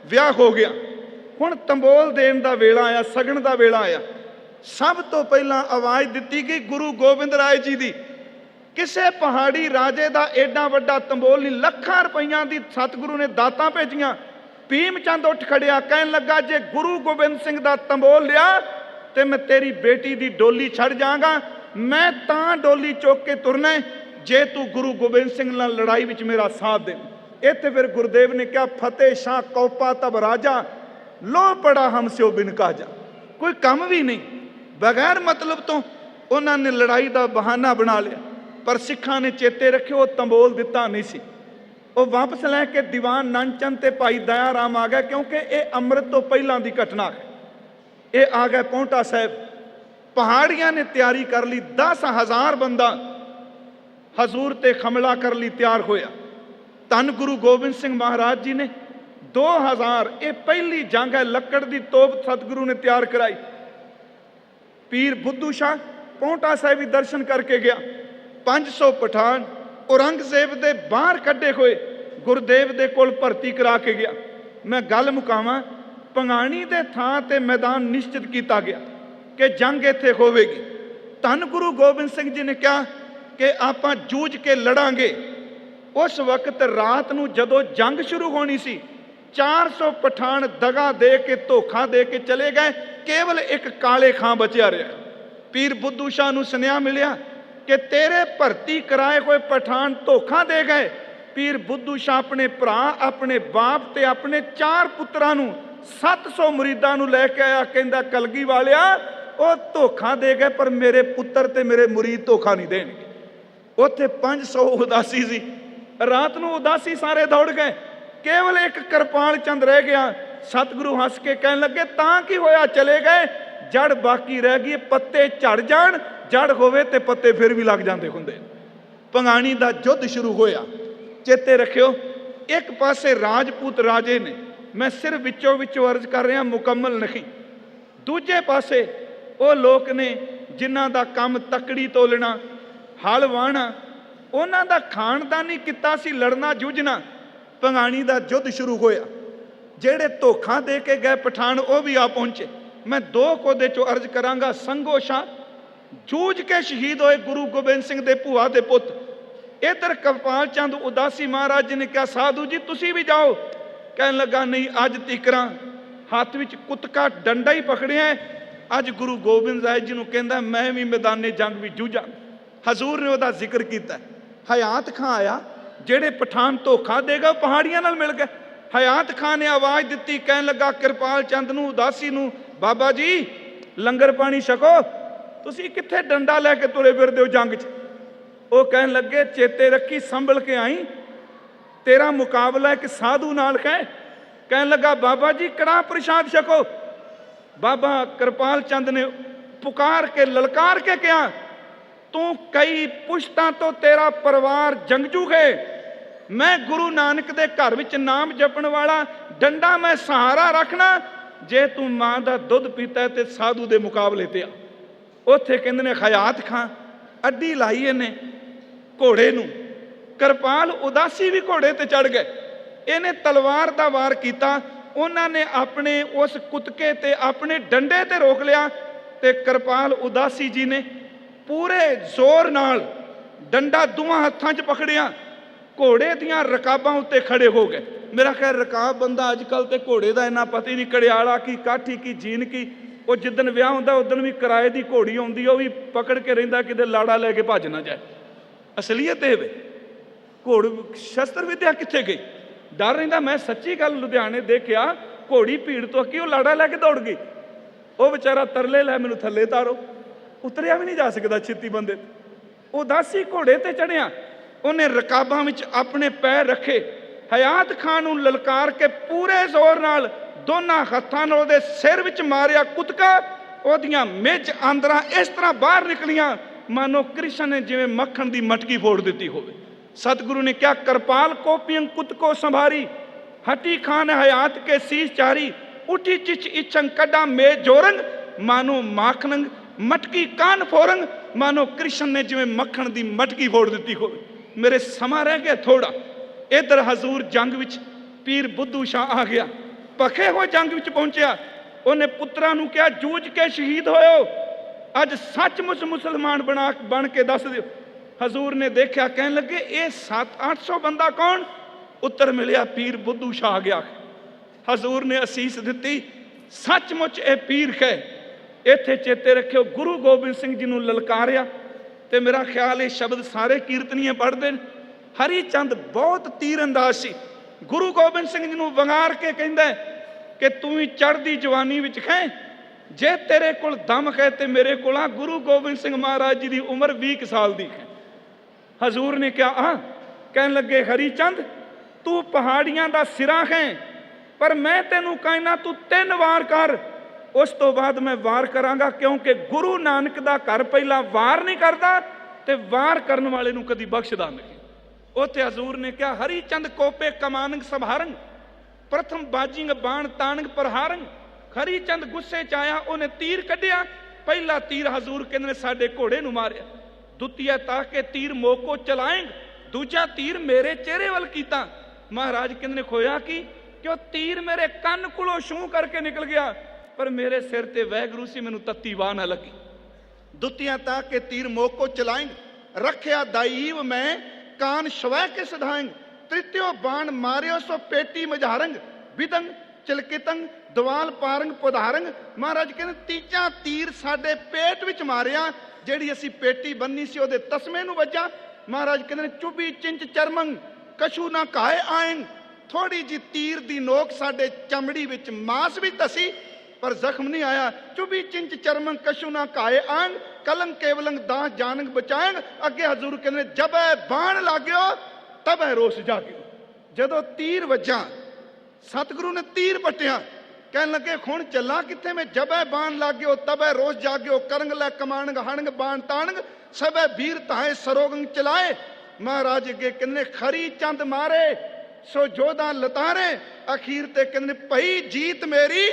विआह हो गया। हुण तंबोल देण दा वेला आया, सगन दा वेला आया। सब तो पहला आवाज़ दिती गई गुरु गोबिंद राय जी की। किसी पहाड़ी राजे का एडा वड्डा तंबोल नहीं, लखां रुपइयां दी सतगुरु ने दातां भेजियां। भीम चंद उठ खड़िया, कहन लगा जे गुरु गोबिंद सिंह दा तंबोल लिया ते मैं तेरी बेटी दी डोली छड़ जांगा, मैं तां डोली चुक के तुरना जे तू गुरु गोबिंद सिंह नाल लड़ाई विच मेरा साथ दे। इत्थे फिर गुरुदेव ने कहा फतेह शाह कौपा तब राजा, लो पड़ा हम स्यो बिन काजा। कोई कम भी नहीं, बगैर मतलब तो उन्होंने लड़ाई का बहाना बना लिया। पर सिखां ने चेते रखे वो तंबोल दिता नहीं सी। वो वापस लैके दीवान नंदचंद ते भाई दया राम आ गए क्योंकि ये अमृत तो पहलों की घटना है। ये आ गए पौंटा साहिब। पहाड़ियां ने तैयारी कर ली, 10,000 बंदा हजूर ते हमला कर ली तैयार होया। धन गुरु गोबिंद सिंह महाराज जी ने 2000, ये पहली जंग है, लकड़ की तोप सतगुरु ने तैयार कराई। पीर बुद्धू शाह पौंटा साहिब भी दर्शन करके गया। 500 पठान औरंगजेब दे बाहर कड्डे हुए गुरुदेव दे कोल भर्ती करा के गया। मैं गल मुकावां, पंगाणी दे थां ते मैदान निश्चित किया गया कि जंग इत्थे होवेगी। धन गुरु गोबिंद सिंह जी ने कहा कि आपां जूझ के लड़ांगे। उस वक्त रात नूं जदों जंग शुरू होनी सी, 400 पठान दगा दे के धोखा दे के चले गए, केवल एक काले खां बचिया रहा। पीर बुद्धू शाह नूं सुनिया मिलिया कि तेरे भर्ती कराए हुए पठान धोखा दे गए। पीर बुद्धू शाह अपने भरा, अपने बाप ते अपने 4 पुत्रां नूं 700 मुरीदां नूं लैके आया। कहंदा कलगी वालिया वो धोखा दे गए पर मेरे पुत्र ते मेरे मुरीद धोखा नहीं देणगे। उत्थे 500 उदासी सी। रात नूं उदासी सारे दौड़ गए, केवल एक कृपाल चंद रह गया। सतगुरु हस के कहन लगे तां की होया, चले गए, जड़ बाकी रह गई। पत्ते झड़ जाण, जड़ होवे ते पत्ते फिर भी लग जाते हुंदे। पंगाणी दा युद्ध शुरू होया। चेते रखियो, एक पासे राजपूत राजे ने, मैं सिर्फ विचों विचों अर्ज कर रहा, मुकम्मल नहीं। दूजे पासे वो लोग ने जिन्हां दा काम तकड़ी तोलना, हल वाहना, उन्हां दा खानदानी किता सी लड़ना जुझना। पंगाणी दा युद्ध शुरू होया। जेड़े धोखा दे के गए पठान वो भी आ पहुंचे। मैं 2 कोदे चो अर्ज करांगा। संगो शाह जूझ के शहीद होए गुरु गोबिंद सिंह दे भूआ दे पुत। इधर कृपाल चंद उदासी महाराज जी ने कहा साधु जी तुसी भी जाओ। कहन लगा नहीं, अज तिकरा हाथ विच कुतका डंडा ही पकड़िया है। अज गुरु गोबिंद राय जी नूं कहंदा मैं भी मैदाने जंग भी जूझां। हजूर ने वह जिक्र किया। हयात खां आया, जेड़े पठान धोखा देगा पहाड़ियां नाल मिल गए। हयात खां ने आवाज़ दी, कहन लगा कृपाल चंद नूं उदासी नूं, बाबा जी लंगर पानी छको, तुसी कित्थे डंडा लैके तुरे फिरदे हो जंग च। वो कहन लगे चेते रखी, संभल के आई, तेरा मुकाबला एक साधु नाल है। कहन लगा बाबा जी कड़ा प्रसाद छको। बाबा कृपाल चंद ने पुकार के ललकार के कहा तू कई पुश्तां तो तेरा परिवार जंगजू है, मैं गुरु नानक दे घर विच नाम जपण वाला, डंडा मैं सहारा रखना, जे तू मां दा दुध पीता है ते साधु दे मुकाबले ते आ। उत्थे कहंदे ने हयात खां अड्डी लाई इहने घोड़े नूं। कृपाल उदासी भी घोड़े ते चढ़ गए। इहने तलवार दा वार कीता, उन्होंने अपने उस कुतके ते अपने डंडे ते रोक लिया ते कृपाल उदासी जी ने पूरे जोर नाल डंडा दोवां हत्थां 'च पकड़िया, घोड़े दियां रकाबां उत्ते खड़े हो गए। मेरा ख्याल रकाब बंदा अजकल ते घोड़े का इन्ना पता ही नहीं, कड़ियाला की काठी की जीन की। वो जिदन विआह हुंदा उदन भी किराए की घोड़ी आउंदी, वो भी पकड़ के रहिंदा किते लाड़ा लैके भज ना जाए। असलीयत ये वे घोड़ शस्त्र विद्या कित्थे गई, डर रहिंदा। मैं सच्ची गल लुधियाने देखिया, घोड़ी भीड़ तो अकी वो लाड़ा लैके दौड़ गई। वो बेचारा तरले लै मैनूं थल्ले तारो। ਉਤਰਿਆ ਵੀ ਨਹੀਂ ਜਾ ਸਕਦਾ ਛੇਤੀ ਬੰਦੇ ਤੇ। ਉਦਾਸੀ ਘੋੜੇ ਤੇ ਚੜਿਆ, ਉਹਨੇ ਰਕਾਬਾਂ ਵਿੱਚ ਆਪਣੇ ਪੈਰ ਰੱਖੇ, ਹਯਾਤ ਖਾਨ ਨੂੰ ਲਲਕਾਰ ਕੇ ਪੂਰੇ ਜ਼ੋਰ ਨਾਲ ਦੋਨਾਂ ਹੱਥਾਂ ਨਾਲ ਉਹਦੇ ਸਿਰ ਵਿੱਚ ਮਾਰਿਆ ਕੁਤਕਾ। ਉਹਦੀਆਂ ਮਿੱਝ ਆਂਦਰਾਂ ਇਸ ਤਰ੍ਹਾਂ ਬਾਹਰ ਨਿਕਲੀਆਂ ਮਾਨੋ ਕ੍ਰਿਸ਼ਨ ਨੇ ਜਿਵੇਂ ਮੱਖਣ ਦੀ ਮਟਕੀ ਫੋੜ ਦਿੱਤੀ ਹੋਵੇ। सतगुरु ने क्या करपाल कोपियं कुत को संभारी, हटी खान हयात के शीश चारी, उठी चिच इच्छंग कड़ा में जोरंग, मानो माखनंग मटकी कान फोरंग, मानो कृष्ण ने जिवें मक्खण दी मटकी फोड़ दी हो। मेरे समा रह गया थोड़ा। इधर हजूर जंग विच पीर बुद्धू शाह आ गया, पखे हो जंग विच पहुंचा। उन्हें पुत्रा नूं कहा जूझ के शहीद होयो, अज सचमुच मुसलमान बन के दस दिओ। हजूर ने देखा, कहने लगे ये 700-800 बंदा कौन? उत्तर मिलिया पीर बुद्धू शाह गया। हजूर ने असीस दी, सचमुच ये पीर है। इत्थे चेते रखियो गुरु गोबिंद सिंह जी नूं ललकारिया ते मेरा ख्याल ये शब्द सारे कीर्तनीय पढ़ते हैं। हरी चंद बहुत तीर अंदाज सी। गुरु गोबिंद सिंह जी नूं वंगार के कहंदा कि तू ही चढ़दी जवानी विच है, जे तेरे कोल दम है ते मेरे कोल आ। गुरु गोबिंद सिंह महाराज जी की उम्र 20 साल की है। हजूर ने क्या कहन लगे, हरी चंद तू पहाड़ियां दा सिरा है, पर मैं तेनू कहना तू 3 वार कर, उस तो बाद मैं वार करांगा, क्योंकि गुरु नानक दा घर पहला वार नहीं करता ते वार करने वाले नू कदी बख्शदा नहीं। उत्थे हजूर ने क्या, हरी चंद कोपे कमानंग संभारंग, प्रथम बाजिंग बाण तानंग प्रहारंग। हरी चंद गुस्से च आया, उन्हें तीर कढ़िया। पहला तीर हजूर कहंदे साडे घोड़े नू मारिया, दुतिया ताके तीर मोको चलाएंग, दूजा तीर मेरे चेहरे वाल कीता। महाराज कहंदे खोया कि क्यों तीर मेरे कन कोलों छूं करके निकल गया, पर मेरे सिर ते वैगुरू सी, मैनू तत्ती वाह ना लगी। दुतिया ताके तीर मोको चलाएंग, रखिया दाईव मैं कान शवै के सधाएंग। तृतीयो बाण मारियो सो पेटी मझारंग, विदंग चिलकितंग दवाल पारंग पुधारंग। महाराज कहंदे तीजा तीर साडे पेट विच मारिया, ਜਿਹੜੀ ਅਸੀਂ पेटी बन्नी सी ਉਹਦੇ तस्मे ਨੂੰ ਵੱਜਾ। महाराज कहते चुभी चिंच चरमंग कछू ना काए आएंग। थोड़ी जी तीर दी नोक साडे चमड़ी विच मांस भी धसी, पर जख्म नहीं आया। चुभी चिंच चरमंग कछू ना काए आंग, कलंग केवलंग दाह जानंग बचाएंग। अगे हजूर कहते जब बाण लाग्यो तब रोस जाग्यो। जदों तीर वज्जा सतगुरु ने तीर पटिया, कहन लगे हुण चला किथे में, जब बाण लाग्यो तब रोज जाग्यो। करंग लै कमानंग हणंग बाण तानंग, सब वीर ताए सरोगंग चलाए। महाराज अगे कहने खरी चंद मारे सो जोधा लतारे, अखीर ते कहने भई जीत मेरी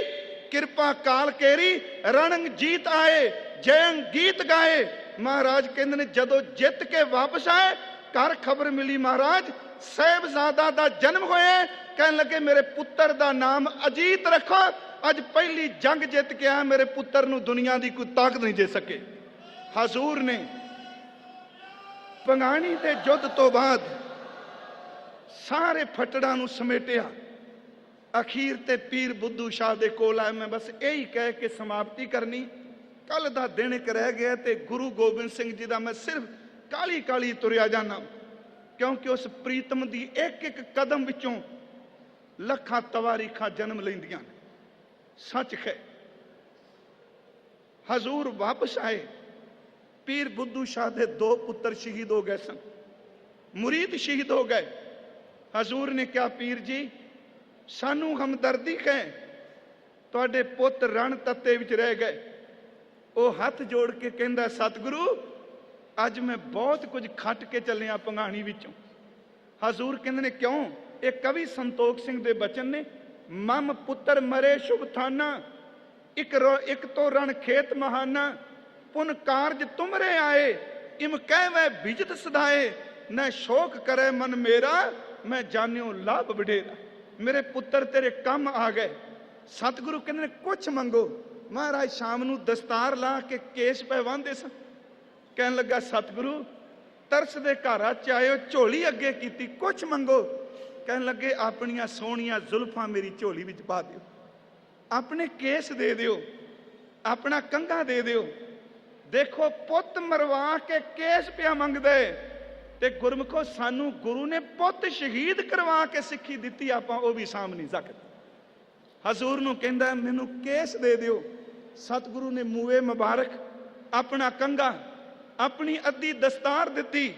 कृपा काल केरी। रणंग जीत आए जयंग गीत गाए। महाराज कहने जदों जित के वापस आए घर खबर मिली महाराज साहिबजादा दा जन्म होया। कहने लगे मेरे पुत्र दा नाम अजीत रखो, अज पहली जंग जित के आया, मेरे पुत्र नूं दुनिया दी कोई ताकत नहीं दे सके। हजूर ने पंगाणी ते युद्ध तो बाद सारे फटड़ा नूं समेटिया, अखीर ते पीर बुद्धू शाह दे कोल आए। मैं बस यही कह के समाप्ति करनी, कल दा दिन एक रह गया ते गुरु गोबिंद सिंह जी दा मैं सिर्फ काली काली तुरिया जाना, क्योंकि उस प्रीतम दी एक एक कदम विचों लखां तवारीखां जन्म लैंदियां। सच है हजूर वापस आए, पीर बुद्धू शाह दे 2 पुत्र शहीद हो गए सन, मुरीद शहीद हो गए। हजूर ने क्या पीर जी सानू हमदर्दी है, तुहाडे पुत रण तत्ते विच रह गए। वो हाथ जोड़ के कहंदा सतगुरु अज मैं बहुत कुछ खट के चलिया पंगाणी विचों। हजूर कहंदे ने क्यों? एक कवि संतोख सिंह दे बचन ने, मम पुत्र मरे शुभ थाना, एक तो रण खेत महाना, पुन कारज तुमरे आए, इम कहवे बिजत सदाए, न शोक करे मन मेरा, मैं जानियो लाभ बडेरा। मेरे पुत्र तेरे कम आ गए। सतगुरु कहंदे कुछ मंगो। महाराज शाम नूं दस्तार ला के केस पे वांदे सन। कहन लगा सतगुरु तरस दे घर च आयो, झोली अगे कीती, कुछ मंगो। कहन लगे अपनियां सोहणियां जुल्फां मेरी झोली विच पा दिओ, अपने केस दे दिओ, अपना कंघा दे दिओ। देखो पुत मरवा के केस पिया मंगदे ते गुरमुखो सानू गुरु ने पुत शहीद करवा के सिक्खी दिती, आपां ओह भी साम नहीं सकदे। हजूर नूं कहंदा मैनू केस दे दिओ। सतगुरु ने मूए मुबारक अपना कंघा, अपनी अद्धी दस्तार दिती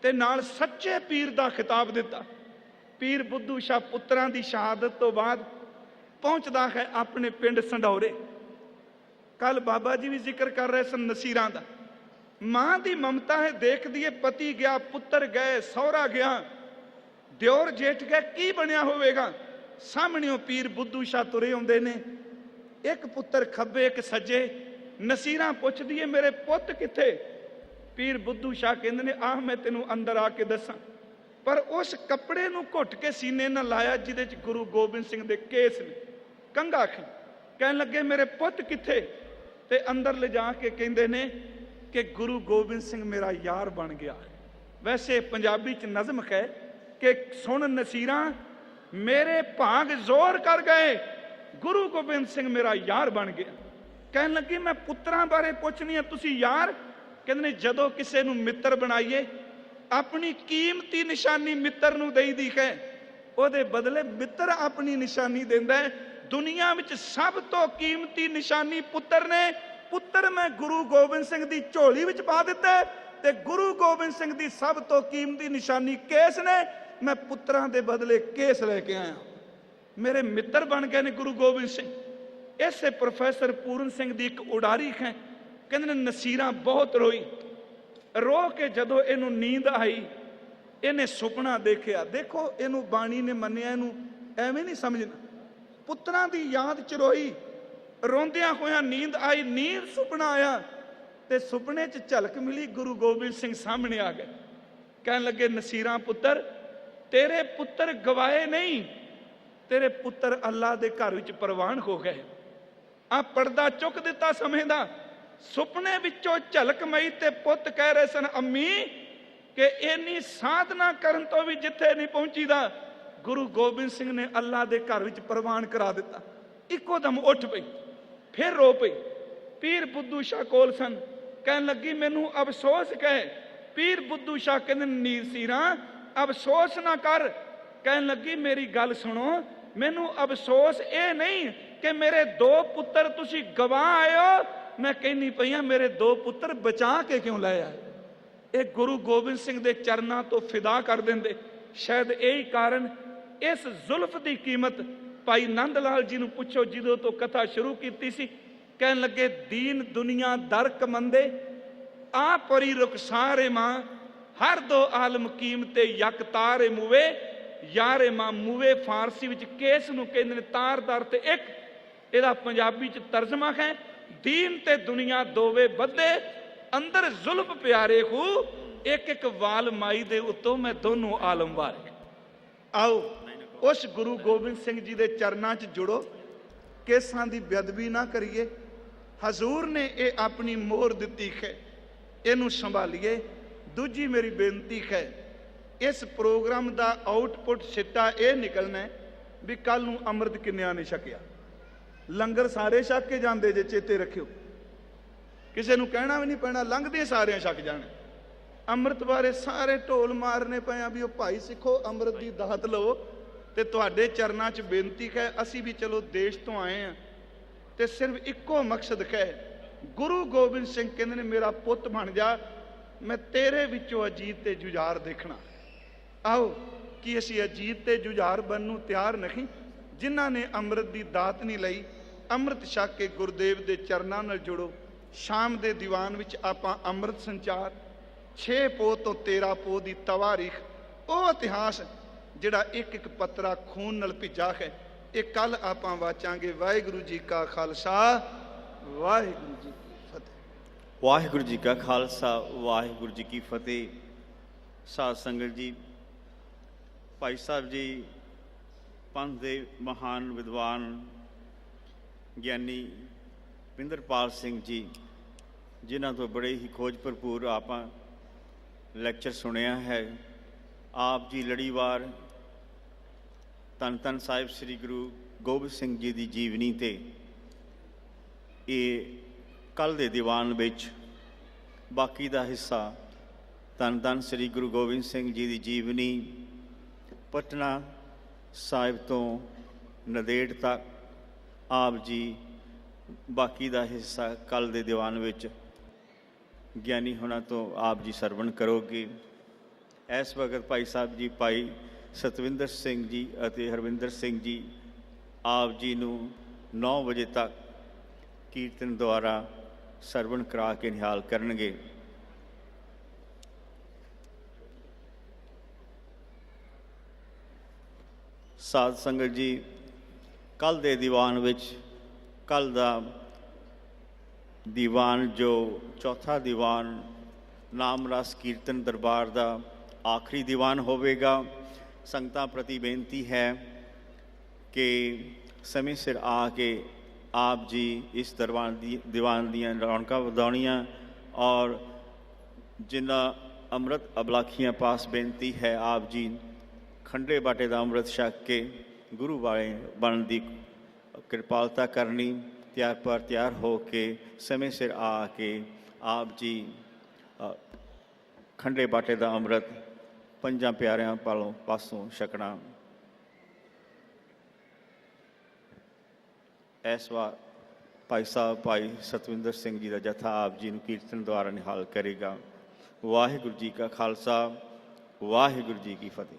ते नाल सच्चे पीर दा खिताब दिता। पीर बुद्धू शाह पुत्रां दी शहादत तो बाद पहुंचदा है अपने पिंड संढौरे। कल बाबा जी भी जिक्र कर रहे सन नसीरां दा। मां दी ममता है, देख दिए पति गया, पुत्र गए, सौरा गया, दिओर जेठ गए, की बनया होवेगा। सामणियों पीर बुद्धू शाह तुरे आउंदे ने, एक पुत्र खब्बे एक सज्जे। नसीरां पुछदी है मेरे पुत किथे। पीर बुद्धू शाह कहंदे ने आह मैं तेनू अंदर आके दसां। पर उस कपड़े नू घुट के सीने न लाया जिहदे च गुरु गोबिंद सिंह दे केस ने। कंघा खे कहन लगे मेरे पुत किथे, ते अंदर ले जाके कहंदे ने कि गुरु गोबिंद सिंह मेरा यार बन गया है। वैसे पंजाबी च नज़म है कि सुन नसीरां मेरे भाग जोर कर गए, गुरु गोबिंद सिंह मेरा यार बन गया। कहन लगी मैं पुत्रां बारे पुछनी है, तुसी यार। कहंदे ने जदों किसे नू मित्र बनाइए अपनी कीमती निशानी मित्र नू देई दी है, ओदे बदले मित्र अपनी निशानी देंदा है। दुनिया विच सब तो कीमती निशानी पुत्र ने। पुत्र मैं गुरु गोबिंद सिंह दी झोली विच पा दिता ते गुरु गोबिंद सिंह दी सब तो कीमती निशानी केस ने। मैं पुत्रां दे बदले केस लेके आया, मेरे मित्र बन गए ने गुरु गोबिंद सिंह। ऐसे प्रोफैसर पूरन सिंह दी एक उडारी है, कहंदे ने नसीरां बहुत रोई। रो के जदों इहनूं नींद आई, इहने सुपना देखिया। देखो इहनूं बाणी ने मन्निया, इहनूं एवें नहीं समझना। पुत्रां दी याद च रोई, रोंदियां होइयां नींद आई। नींद सुपना आया ते सुपने च झलक मिली, गुरु गोबिंद सिंह सामने आ गए। कहन लगे नसीरां पुत्र तेरे पुत्र गवाए नहीं, तेरे पुत्र अल्लाह दे घर विच प्रवान हो गए। आ पर्दा चुक दिता समय दा। सुपने विचों झलक मई ते पुत कह रहे सन अम्मी कि इन्नी साधना करन तो भी जिथे नहीं पहुंचीदा, गुरु गोबिंद सिंह ने अल्लाह दे घर विच प्रवान करा दिता। इको दम उठ पई, फिर रो पई। पीर बुद्धू शाह कोल सन, कहन लगी मैनू अफसोस कहे। पीर बुद्धू शाह कहंदे नीर सीरां अफसोस ना कर। कहन लगी मेरी गल सुनो, मैनू अफसोस ये नहीं कि मेरे दो पुत्र तुसी गवा आए हो, मैं कहनी पई हां मेरे दो पुत्र बचा के क्यों ले आए। ये गुरु गोबिंद सिंह दे चरनां तो फिदा कर देंदे। शायद यही कारण इस जुल्फ की कीमत भाई नंद लाल जी नूं पुछो, जिदों तो कथा शुरू की सी। कहन लगे दीन दुनिया दर कमंदे आ परी रुखसारे मां, हर दो आलम कीमते यक तारे मुवे, यारे मां मुवे। फारसी विच केस नूं कहंदे ने तारदार ते एक। इहदा पंजाबी च तर्जमा है दीन ते दुनिया दोवे बदे, अंदर जुल्फ प्यारे हो, एक एक वाल माई दे उत्तों मैं दोनों आलम वारे। आओ उस गुरु गोबिंद सिंह जी दे चरनां च जुड़ो, केसां दी बेअदबी ना करिए। हजूर ने ये अपनी मोहर दिती है, इनू संभालीए। दूजी मेरी बेनती है, इस प्रोग्राम का आउटपुट सिट्टा यह निकलना है भी कल नूं अमृत किन्निया ने छकिया। लंगर सारे छक के जाते जे, चेते रखियो। किसी नूं कहना भी नहीं पैना, लंघदे सारे छक जाने। अमृत बारे सारे ढोल मारने पे भी भाई सिखो अमृत की दात लो। तो तुहाडे चरनां च बेनती है, असी भी चलो देश तो आए हैं तो सिर्फ इको मकसद है, गुरु गोबिंद सिंह कहंदे ने मेरा पुत बन जा, मैं तेरे विचों अजीत ते जुझार देखना। आओ कि असी अजीत ते जुझार बननूं तैयार नहीं। जिन्हां ने अमृत की दात नहीं लई, अमृत छक के गुरुदेव के चरनां नाल जुड़ो। शाम के दीवान विच आपां अमृत संचार, 6 पो तो 13 पो की तवारीख, वो इतिहास जिहड़ा एक एक पत्रा खून नाल भिजा है, ये कल आपां वाचांगे। वाहिगुरू जी का खालसा, वाहिगुरू जी की फतेह। वाहिगुरू जी का खालसा, वाहिगुरू जी की फतेह। साध संगत जी, भाई साहब जी पंथ के महान विद्वान ਗਿਆਨੀ ਪਿੰਦਰਪਾਲ ਸਿੰਘ ਜੀ, ਜਿਨ੍ਹਾਂ ਤੋਂ ਬੜੇ ਹੀ ਖੋਜ ਭਰਪੂਰ ਆਪਾਂ ਲੈਕਚਰ ਸੁਣਿਆ ਹੈ। ਆਪ ਜੀ ਲੜੀਵਾਰ ਧੰਨ ਧੰਨ ਸਾਹਿਬ ਸ੍ਰੀ ਗੁਰੂ ਗੋਬਿੰਦ ਸਿੰਘ ਜੀ ਦੀ ਜੀਵਨੀ ਤੇ ਇਹ ਕੱਲ੍ਹ ਦੇ ਦੀਵਾਨ ਵਿੱਚ ਬਾਕੀ ਦਾ ਹਿੱਸਾ ਧੰਨ ਧੰਨ ਸ੍ਰੀ ਗੁਰੂ ਗੋਬਿੰਦ ਸਿੰਘ ਜੀ ਦੀ ਜੀਵਨੀ ਪਟਨਾ ਸਾਹਿਬ ਤੋਂ ਨੰਦੇੜ ਤੱਕ ਆਪ ਜੀ ਬਾਕੀ ਦਾ ਹਿੱਸਾ ਕੱਲ੍ਹ ਦੇ ਦੀਵਾਨ ਵਿੱਚ ਗਿਆਨੀ ਹੋਣਾ ਤੋਂ ਆਪ ਜੀ ਸਰਵਣ ਕਰੋਗੇ। ਇਸ ਵਕਤ ਭਾਈ ਸਾਹਿਬ ਜੀ ਭਾਈ ਸਤਵਿੰਦਰ ਸਿੰਘ ਜੀ ਅਤੇ ਹਰਵਿੰਦਰ ਸਿੰਘ ਜੀ ਆਪ ਜੀ ਨੂੰ 9 ਵਜੇ ਤੱਕ ਕੀਰਤਨ ਦੁਆਰਾ ਸਰਵਣ ਕਰਾ ਕੇ ਨਿਹਾਲ ਕਰਨਗੇ। ਸਾਧ ਸੰਗਤ ਜੀ, ਕੱਲ੍ਹ ਦੇ ਦੀਵਾਨ ਵਿੱਚ ਕੱਲ੍ਹ ਦਾ ਦੀਵਾਨ ਜੋ ਚੌਥਾ ਦੀਵਾਨ ਨਾਮ ਰਸ ਕੀਰਤਨ ਦਰਬਾਰ ਦਾ ਆਖਰੀ ਦੀਵਾਨ ਹੋਵੇਗਾ। ਸੰਗਤਾਂ ਪ੍ਰਤੀ ਬੇਨਤੀ ਹੈ ਕਿ ਸਮੇਂ ਸਿਰ ਆ ਕੇ ਆਪ ਜੀ ਇਸ ਦੀਵਾਨ ਦੀਆਂ ਰੌਣਕਾਂ ਵਧਾਉਣੀਆਂ ਔਰ ਜਿਨ੍ਹਾਂ ਅੰਮ੍ਰਿਤ ਅਬਲਾਖੀਆਂ ਪਾਸ ਬੇਨਤੀ ਹੈ ਆਪ ਜੀ ਖੰਡੇ ਬਾਟੇ ਦਾ ਅੰਮ੍ਰਿਤ ਛਕ ਕੇ ਗੁਰੂ ਵਾਲੇ ਬਣਨ ਦੀ ਕਿਰਪਾਲਤਾ ਕਰਨੀ। ਤਿਆਰ ਪਰ ਤਿਆਰ ਹੋ ਕੇ ਸਮੇਂ ਸਿਰ ਆ ਕੇ ਆਪ ਜੀ ਖੰਡੇ ਬਾਟੇ ਦਾ ਅੰਮ੍ਰਿਤ ਪੰਜਾਂ ਪਿਆਰਿਆਂ ਪਾਸੋਂ ਛਕਣਾ। ਇਸ ਵਾਰ ਭਾਈ ਸਾਹਿਬ ਭਾਈ ਸਤਵਿੰਦਰ ਸਿੰਘ ਜੀ ਦਾ ਜਥਾ ਆਪ ਜੀ ਨੂੰ ਕੀਰਤਨ ਦੁਆਰਾ ਨਿਹਾਲ ਕਰੇਗਾ। ਵਾਹਿਗੁਰੂ ਜੀ ਕਾ ਖਾਲਸਾ, ਵਾਹਿਗੁਰੂ ਜੀ ਕੀ ਫਤਿਹ।